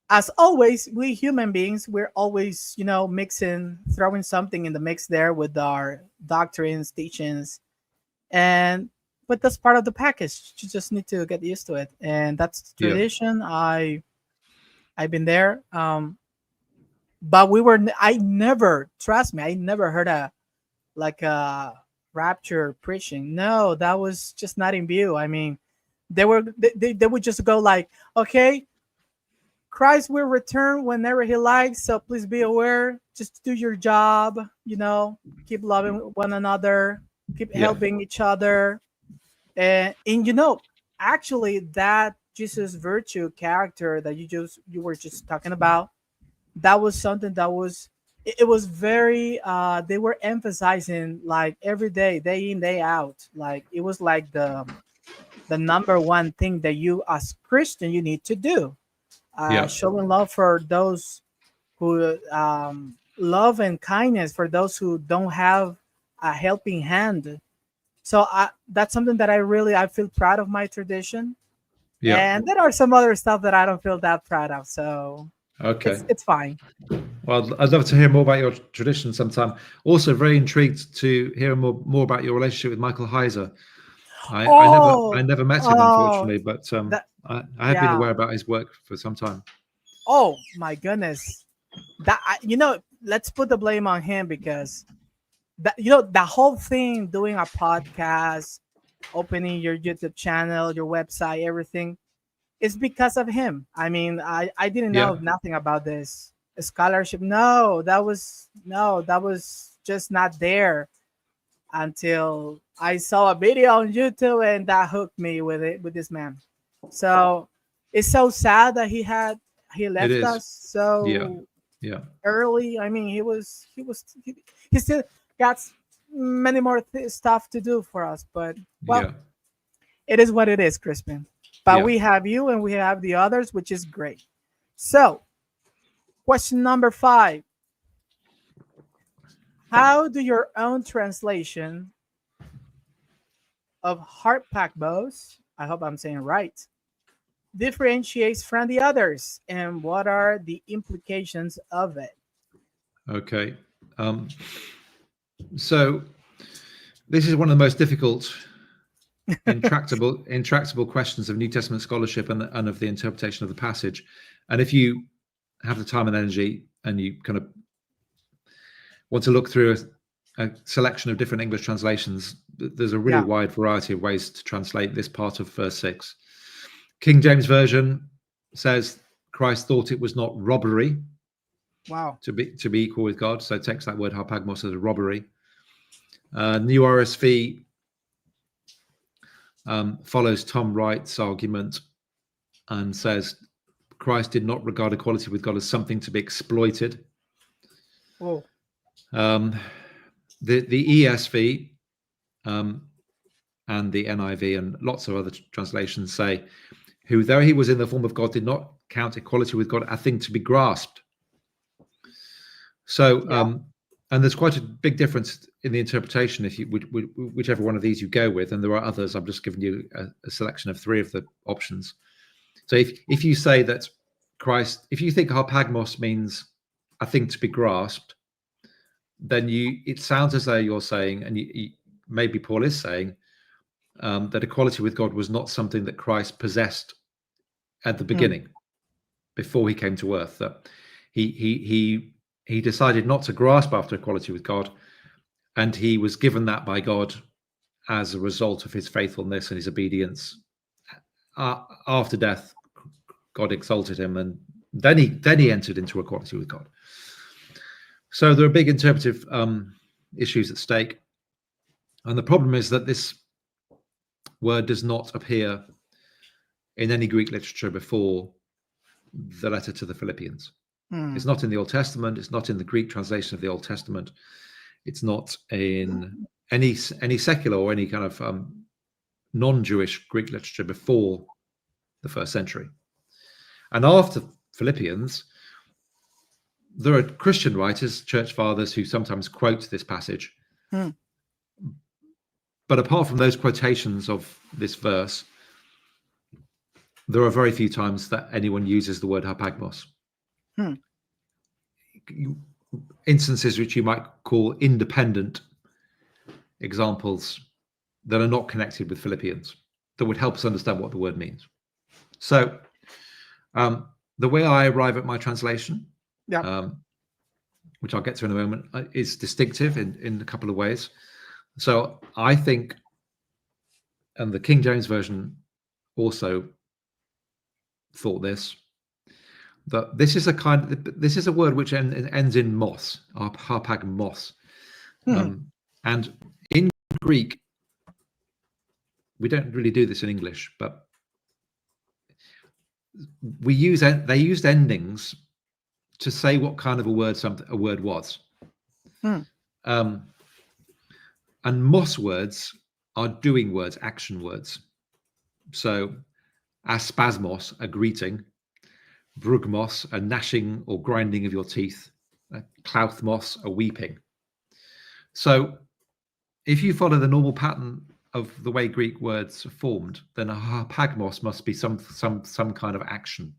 as always, we human beings, we're always, mixing, throwing something in the mix there with our doctrines, teachings, but that's part of the package. You just need to get used to it, and that's the tradition. Yeah. I've been there, but I never, trust me, I never heard a rapture preaching. No, that was just not in view. I mean, they would just go like, okay, Christ will return whenever he likes, so please be aware. Just do your job, keep loving one another, keep Yeah. helping each other. And actually that Jesus virtue character that you were just talking about, that was something that was it was very they were emphasizing like every day in, day out. Like it was like the number one thing that you as Christian you need to do. Yeah. Showing love for those who love and kindness for those who don't have a helping hand. So that's something that I feel proud of my tradition. Yeah. And there are some other stuff that I don't feel that proud of. So Okay. it's fine. Well, I'd love to hear more about your tradition sometime. Also, very intrigued to hear more about your relationship with Michael Heiser. I never met him, unfortunately, but that I have been yeah. aware about his work for some time. Oh my goodness. Let's put the blame on him because the whole thing, doing a podcast, opening your YouTube channel, your website, everything, is because of him. I mean, I didn't know Yeah. nothing about this scholarship. That was just not there until I saw a video on YouTube and that hooked me with this man. So it's so sad that he It left is. us so Yeah. early. I mean, he still got many more stuff to do for us, but well, Yeah. it is what it is, Crispin. But Yeah. we have you and we have the others, which is great. So, question number 5. How do your own translation of Hartpackbos, I hope I'm saying right, differentiates from the others, and what are the implications of it? Okay. So this is one of the most difficult, intractable questions of New Testament scholarship and of the interpretation of the passage. And if you have the time and energy and you kind of want to look through a selection of different English translations, there's a really Yeah. wide variety of ways to translate this part of verse 6. King James Version says Christ thought it was not robbery Wow. to be equal with God, so it takes that word harpagmos as a robbery. New RSV follows Tom Wright's argument and says Christ did not regard equality with God as something to be exploited. Oh. The ESV and the NIV and lots of other translations say, who, though he was in the form of God, did not count equality with God a thing to be grasped. So, and there's quite a big difference in the interpretation if you whichever one of these you go with, and there are others. I'm just giving you a selection of 3 of the options. So if you say that Christ, if you think harpagmos means a thing to be grasped, then it sounds as though you're saying, and maybe Paul is saying, that equality with God was not something that Christ possessed at the beginning, before he came to earth. That he decided not to grasp after equality with God, and he was given that by God as a result of his faithfulness and his obedience. After death, God exalted him, and then he entered into equality with God. So there are big interpretive issues at stake, and the problem is that this word does not appear in any Greek literature before the letter to the Philippians. It's not in the Old Testament. It's not in the Greek translation of the Old Testament. It's not in any secular or any kind of non-Jewish Greek literature before the 1st century. And after Philippians, there are Christian writers, church fathers, who sometimes quote this passage. But apart from those quotations of this verse, there are very few times that anyone uses the word harpagmos. Instances which you might call independent examples that are not connected with Philippians, that would help us understand what the word means. So the way I arrive at my translation, which I'll get to in a moment, is distinctive in a couple of ways. So I think, and the King James Version also thought this, that this is a word which ends in mos, harpagmos. And in Greek, we don't really do this in English, but they used endings to say what kind of a word was. And mos words are doing words, action words. So aspasmos, a greeting, brugmos, a gnashing or grinding of your teeth, klauthmos, a weeping. So if you follow the normal pattern of the way Greek words are formed, then a harpagmos must be some kind of action.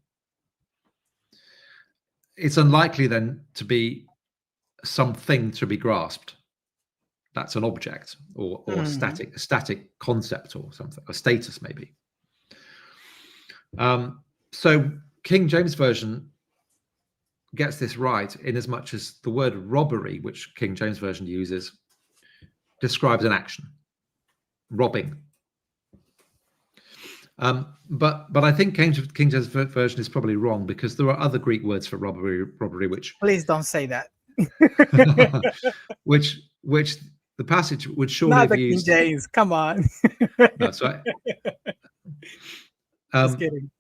It's unlikely then to be something to be grasped. That's an object or a static concept or something, a status maybe. So King James Version gets this right in as much as the word robbery, which King James Version uses, describes an action, robbing. But I think King James Version is probably wrong, because there are other Greek words for robbery which Please don't say that. which the passage would surely Not have the used. King James, come on. That's right. Just kidding.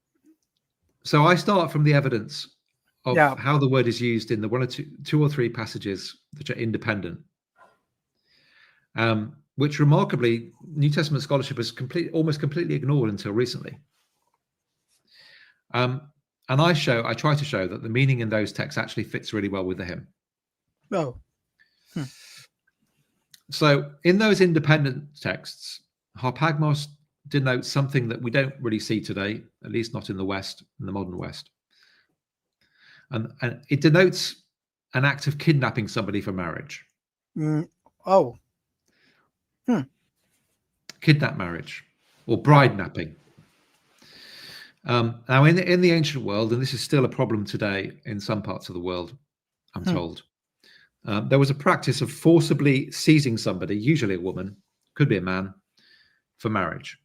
So I start from the evidence of Yeah. how the word is used in the two or three passages which are independent, which remarkably New Testament scholarship has almost completely ignored until recently. And I try to show that the meaning in those texts actually fits really well with the hymn. Oh. So in those independent texts, harpagmos denotes something that we don't really see today, at least not in the West, in the modern West. And it denotes an act of kidnapping somebody for marriage. Kidnap marriage or bride napping. Now in the ancient world, and this is still a problem today in some parts of the world, I'm told, there was a practice of forcibly seizing somebody, usually a woman, could be a man, for marriage.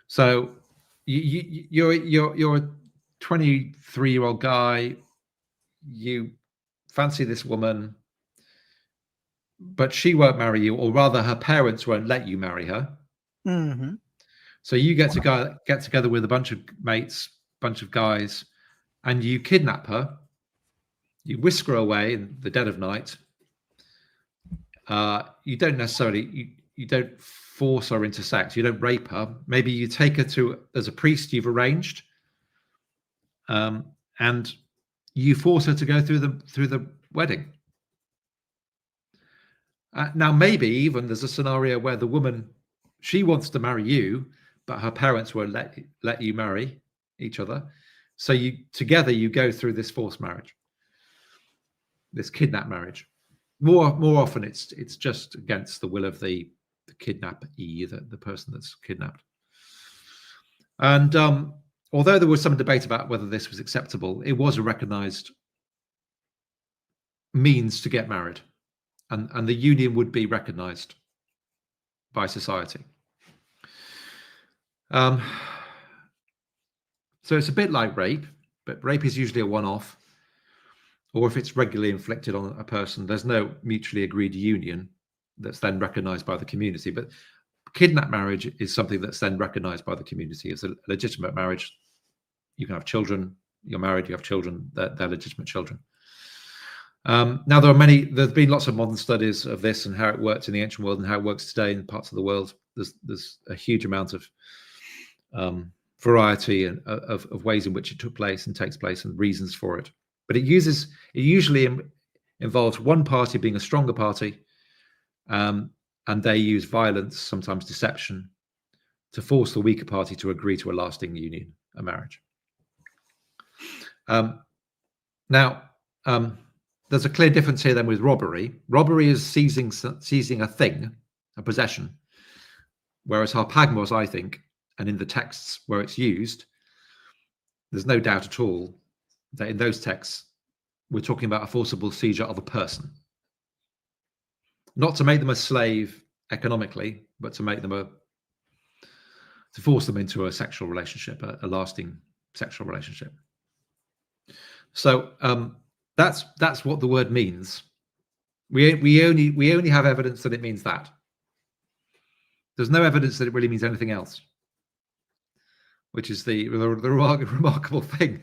So you're a 23-year-old guy, you fancy this woman, but she won't marry you, or rather her parents won't let you marry her. So you get together with a bunch of mates, bunch of guys, and you kidnap her. You whisk her away in the dead of night. You don't necessarily, you don't force her into sex. You don't rape her. Maybe you take her as a priest you've arranged, and you force her to go through the wedding. Now, maybe even there's a scenario where the woman, she wants to marry you, but her parents won't let you marry each other. So together you go through this forced marriage, this kidnap marriage. More often it's just against the will of the kidnappee, the person that's kidnapped. And although there was some debate about whether this was acceptable, it was a recognized means to get married, and the union would be recognized by society. So it's a bit like rape, but rape is usually a one-off, or if it's regularly inflicted on a person, there's no mutually agreed union that's then recognized by the community. But kidnap marriage is something that's then recognized by the community as a legitimate marriage. You can have children, you're married, you have children, they're legitimate children. Now there's been lots of modern studies of this and how it worked in the ancient world and how it works today in parts of the world. There's a huge amount of variety and of ways in which it took place and takes place and reasons for it. But it usually involves one party being a stronger party, and they use violence, sometimes deception, to force the weaker party to agree to a lasting union, a marriage. Now, there's a clear difference here then with robbery. Robbery is seizing a thing, a possession, whereas harpagmos, I think, and in the texts where it's used, there's no doubt at all that in those texts, we're talking about a forcible seizure of a person. Not to make them a slave economically, but to make them to force them into a sexual relationship, a lasting sexual relationship. So that's what the word means. We only have evidence that it means that. There's no evidence that it really means anything else, which is the remarkable thing.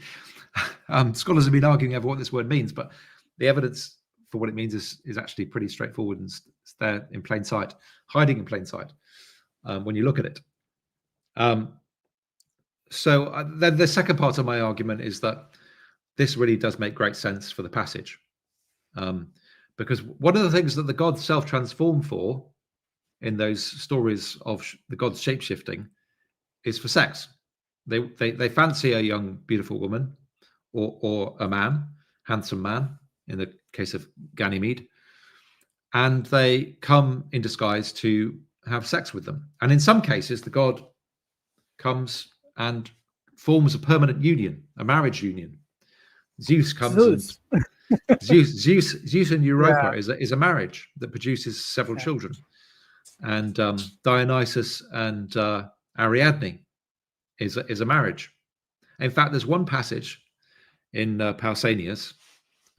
Scholars have been arguing over what this word means, but the evidence for what it means is actually pretty straightforward, and it's there in plain sight, hiding in plain sight when you look at it. So then the second part of my argument is that this really does make great sense for the passage, because one of the things that the gods self-transform for in those stories of the gods shape-shifting is for sex. They fancy a young, beautiful woman, or a man, handsome man, in the case of Ganymede, and they come in disguise to have sex with them. And in some cases, the god comes and forms a permanent union, a marriage union. Zeus comes and Zeus and Europa is a marriage that produces several children, and Dionysus and Ariadne is a marriage. In fact, there's one passage in Pausanias,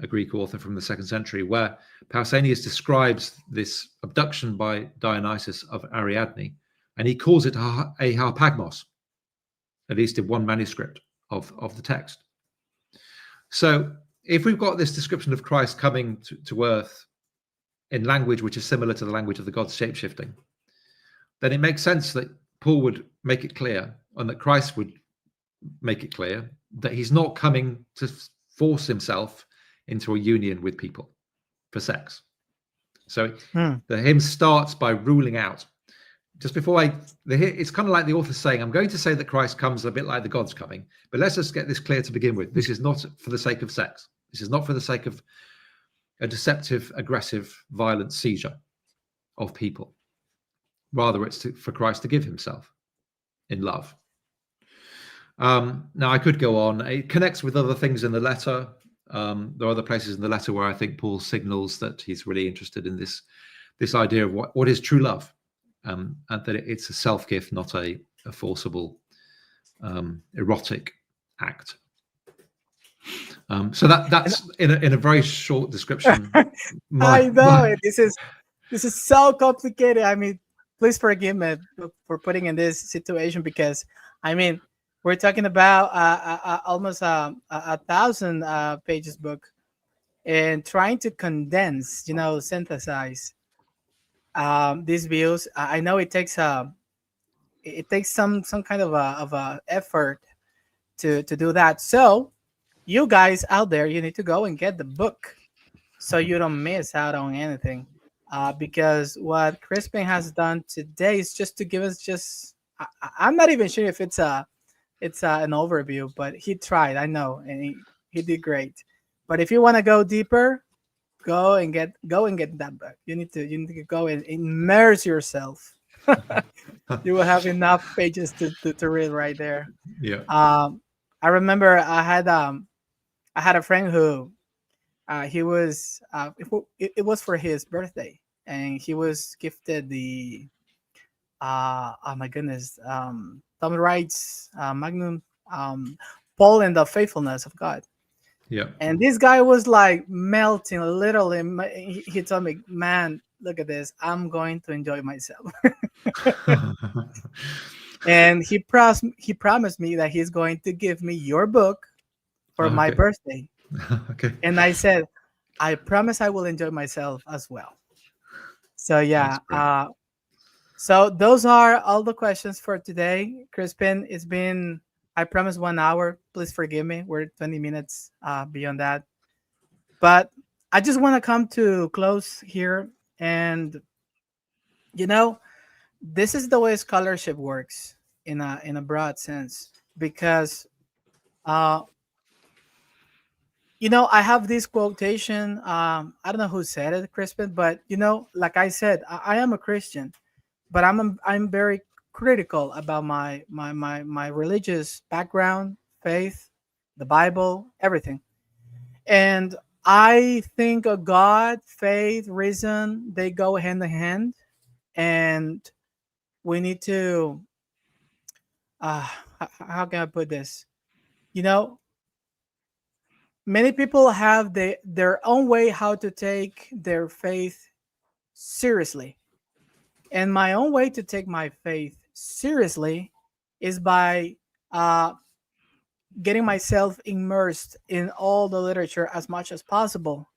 a Greek author from the 2nd century, where Pausanias describes this abduction by Dionysus of Ariadne, and he calls it a harpagmos, at least in one manuscript of the text. So if we've got this description of Christ coming to earth in language which is similar to the language of the gods shape-shifting, then it makes sense that Paul would make it clear, and that Christ would make it clear, that he's not coming to force himself into a union with people for sex. So the hymn starts by ruling out. Just before it's kind of like the author saying, I'm going to say that Christ comes a bit like the gods coming, but let's just get this clear to begin with. This is not for the sake of sex. This is not for the sake of a deceptive, aggressive, violent seizure of people. Rather, it's for Christ to give himself in love. Now, I could go on. It connects with other things in the letter. There are other places in the letter where I think Paul signals that he's really interested in this idea of what is true love, and that it's a self-gift, not a forcible, erotic act. So that's in a very short description. I know this is so complicated. I mean, please forgive me for putting in this situation, because I mean, we're talking about almost a 1,000 pages book, and trying to condense, synthesize these views. I know it takes some kind of a effort to do that. So you guys out there, you need to go and get the book so you don't miss out on anything. Because what Crispin has done today is just to give us I'm not even sure if it's an overview, but he tried, I know, and he did great. But if you want to go deeper, go and get that book. You need to go and immerse yourself. You will have enough pages to read right there. Yeah. I remember I had a friend who he was it was for his birthday, and he was gifted the oh my goodness, Tom Wright's Magnum, Paul and the Faithfulness of God. Yeah. And this guy was like melting, literally. He told me, "Man, look at this. I'm going to enjoy myself." And he promised me that he's going to give me your book for my birthday. Okay. And I said, I promise I will enjoy myself as well. So yeah. So those are all the questions for today. Crispin, it's been, I promise, 1 hour. Please forgive me. We're 20 minutes beyond that. But I just want to come to close here. And, this is the way scholarship works in a broad sense. Because, I have this quotation. I don't know who said it, Crispin, but, like I said, I am a Christian. But I'm very critical about my religious background, faith, the Bible, everything. And I think a God, faith, reason, they go hand in hand. And we need to how can I put this? many people have their own way how to take their faith seriously. And my own way to take my faith seriously is by uh, getting myself immersed in all the literature as much as possible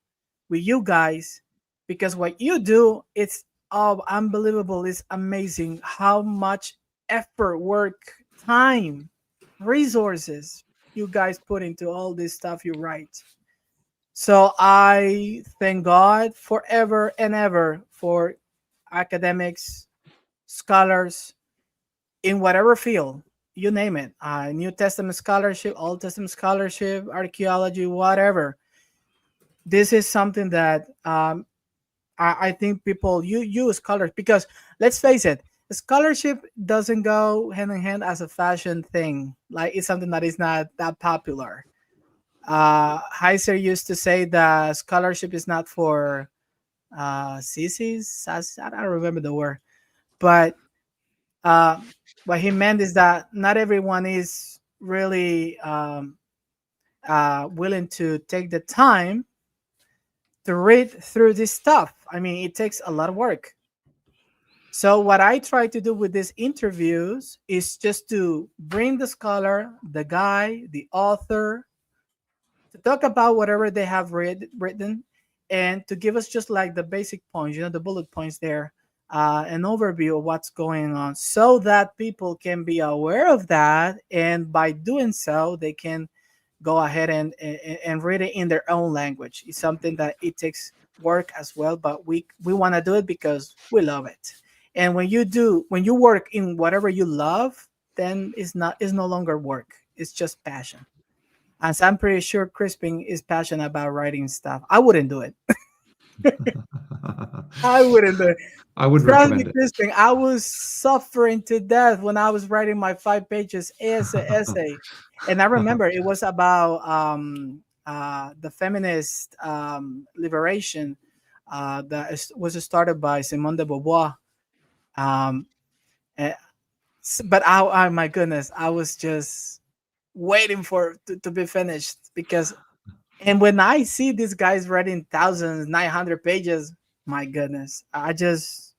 with you guys, because what you do, it's unbelievable. It's amazing how much effort, work, time, resources you guys put into all this stuff you write. So I thank God forever and ever for academics, scholars in whatever field, you name it. New Testament scholarship, Old Testament scholarship, archaeology, whatever. This is something that I think people you scholars, because let's face it, scholarship doesn't go hand in hand as a fashion thing. Like it's something that is not that popular. Heiser used to say that scholarship is not for sissies. I don't remember the word, but uh, what he meant is that not everyone is really willing to take the time to read through this stuff. I mean, it takes a lot of work. So what I try to do with these interviews is just to bring the scholar, the guy, the author, to talk about whatever they have written, and to give us just like the basic points, the bullet points there, an overview of what's going on, so that people can be aware of that, and by doing so, they can go ahead and read it in their own language. It's something that it takes work as well, but we want to do it because we love it. And when you work in whatever you love, then it's no longer work. It's just passion. And so I'm pretty sure Crispin is passionate about writing stuff. I wouldn't do it. I wouldn't do it. I wouldn't Trust me, recommend it. Crispin, I was suffering to death when I was writing my 5 pages essay. And I remember it was about the feminist liberation was started by Simone de Beauvoir. Eh, but oh my goodness, I was just waiting for to be finished, because and when I see these guys writing thousands, 900 pages, my goodness, hats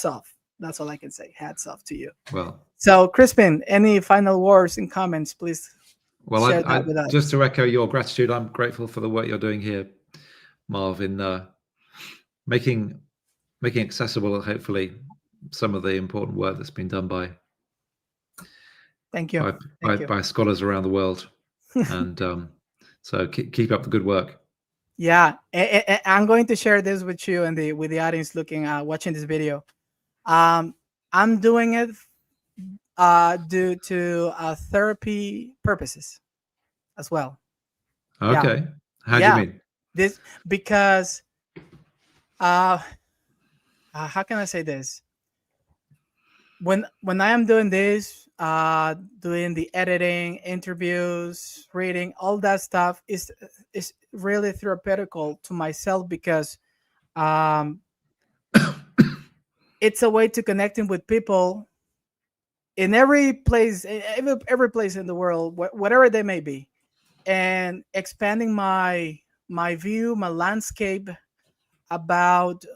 off. That's all I can say. Hats off to you. Well, So, Crispin, any final words and comments, please share that with us. Just to echo your gratitude, I'm grateful for the work you're doing here, Marv, in making accessible, hopefully, some of the important work that's been done by Thank you. by scholars around the world. And so keep up the good work. Yeah, I'm going to share this with you and with the audience watching this video. I'm doing it due to therapy purposes as well. Okay. Yeah. How do you mean? This because how can I say this? When I am doing this, doing the editing, interviews, reading, all that stuff is really therapeutical to myself, because it's a way to connecting with people in every place in the world, whatever they may be, and expanding my view, my landscape about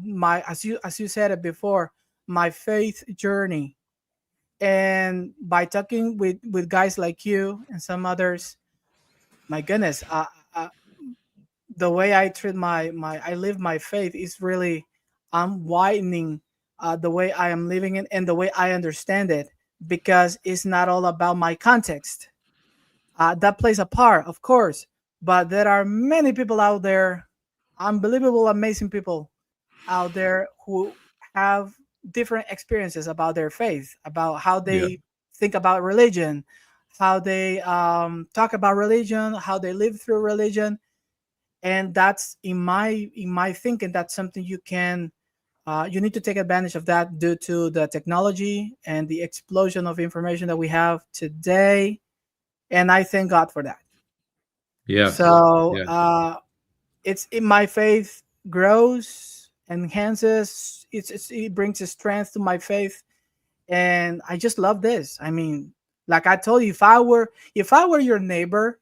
my, as you said it before, my faith journey. And by talking with guys like you and some others, my goodness, the way I treat I live my faith is really, I'm widening the way I am living it and the way I understand it, because it's not all about my context. That plays a part, of course, but there are many people out there, unbelievable, amazing people out there, who have different experiences about their faith, about how they think about religion, how they talk about religion, how they live through religion. And that's in my thinking, that's something you can you need to take advantage of that, due to the technology and the explosion of information that we have today. And I thank God for that. Yeah. So it's in my faith grows, enhances, it brings a strength to my faith. And I just love this. I mean, like I told you, if I were your neighbor,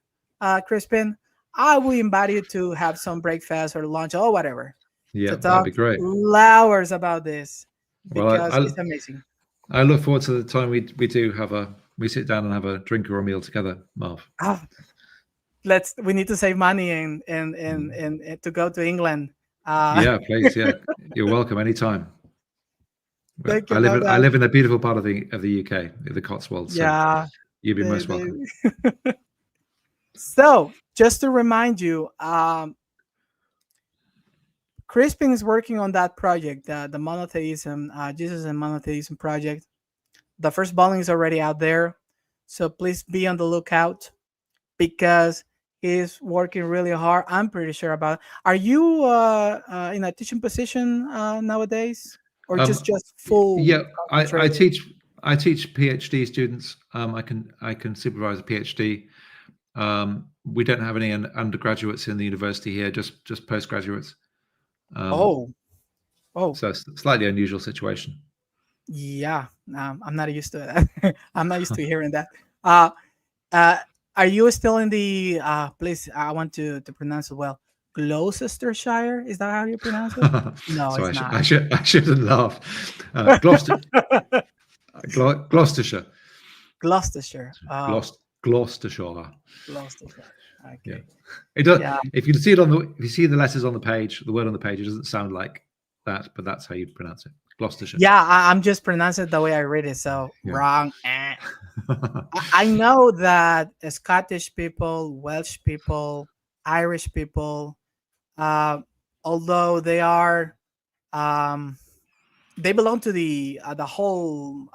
Crispin, I will invite you to have some breakfast or lunch or whatever Yeah, to that'd talk be great. hours about this Well, because it's amazing. I look forward to the time we do we sit down and have a drink or a meal together, Marv. Oh, we need to save money and to go to England. Yeah, please. Yeah, you're welcome anytime. Thank you I about that. live in a beautiful part of the UK, the Cotswolds. So Yeah. you'd be most welcome. So, just to remind you, Crispin is working on that project, the monotheism, Jesus and monotheism project. The first volume is already out there, so please be on the lookout because he's working really hard. I'm pretty sure about it. Are you in a teaching position nowadays, or just full? Yeah, I teach PhD students. I can supervise a PhD. We don't have any undergraduates in the university here, just postgraduates. Oh, so it's a slightly unusual situation. Yeah, I'm not used to that. I'm not used to hearing that. Are you still in the please? I want to pronounce it well. Gloucestershire, is that how you pronounce it? No, So it's not. I shouldn't laugh. Gloucestershire. Gloucestershire. Gloucestershire. Gloucestershire. Okay. Yeah. It does. Yeah. If you see the letters on the page, the word on the page, it doesn't sound like that, but that's how you pronounce it. Gloucestershire. Yeah, I'm just pronouncing it the way I read it, so wrong. I know that Scottish people, Welsh people, Irish people, although they are, they belong to the whole.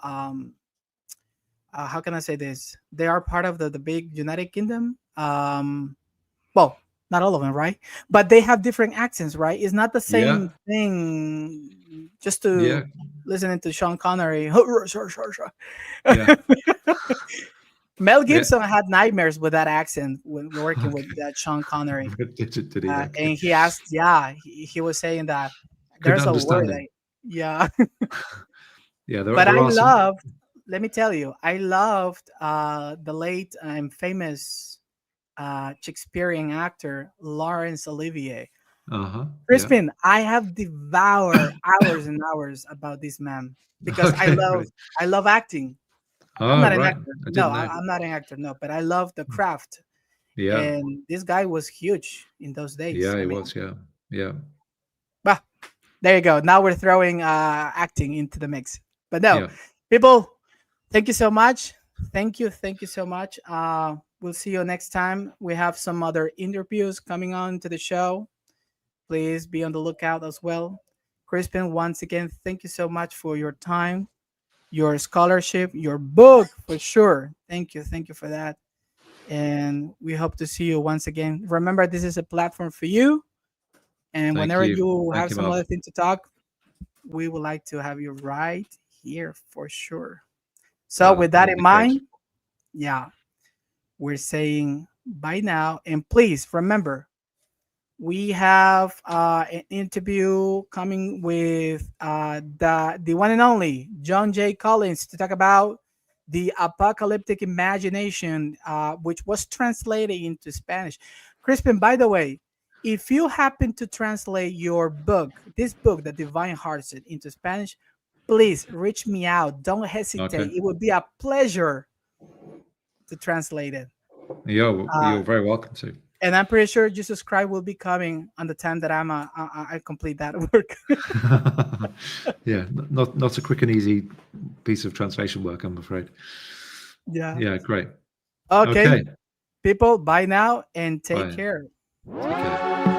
How can I say this? They are part of the big United Kingdom. Well, not all of them, right? But they have different accents, right? It's not the same thing. Just to listening to Sean Connery. Yeah. Mel Gibson had nightmares with that accent when working with that Sean Connery. And he asked, he was saying that there's a word. Yeah. But I loved, let me tell you, I loved the late and famous Shakespearean actor Laurence Olivier. Crispin, I have devoured hours and hours about this man because I love acting. I'm not an actor. I'm not an actor. No, but I love the craft. Yeah, and this guy was huge in those days. Yeah, he was. Yeah. But there you go. Now we're throwing acting into the mix. But no, people, thank you so much. Thank you so much. We'll see you next time. We have some other interviews coming on to the show. Please be on the lookout as well. Crispin, once again, thank you so much for your time, your scholarship, your book, for sure. Thank you for that. And we hope to see you once again. Remember, this is a platform for you. And whenever you have some other thing to talk, we would like to have you right here for sure. So with that in mind, we're saying bye now. And please remember, we have an interview coming with the one and only John J. Collins to talk about the apocalyptic imagination, which was translated into Spanish. Crispin, by the way, if you happen to translate your book, this book, The Divine Heartset, into Spanish, please reach me out. Don't hesitate. Okay. It would be a pleasure to translate it. Yeah, you're very welcome to. And I'm pretty sure Jesus Christ will be coming on the time that I complete that work. Yeah, not a quick and easy piece of translation work, I'm afraid. Yeah, great. Okay. People, bye now and take care. Take care.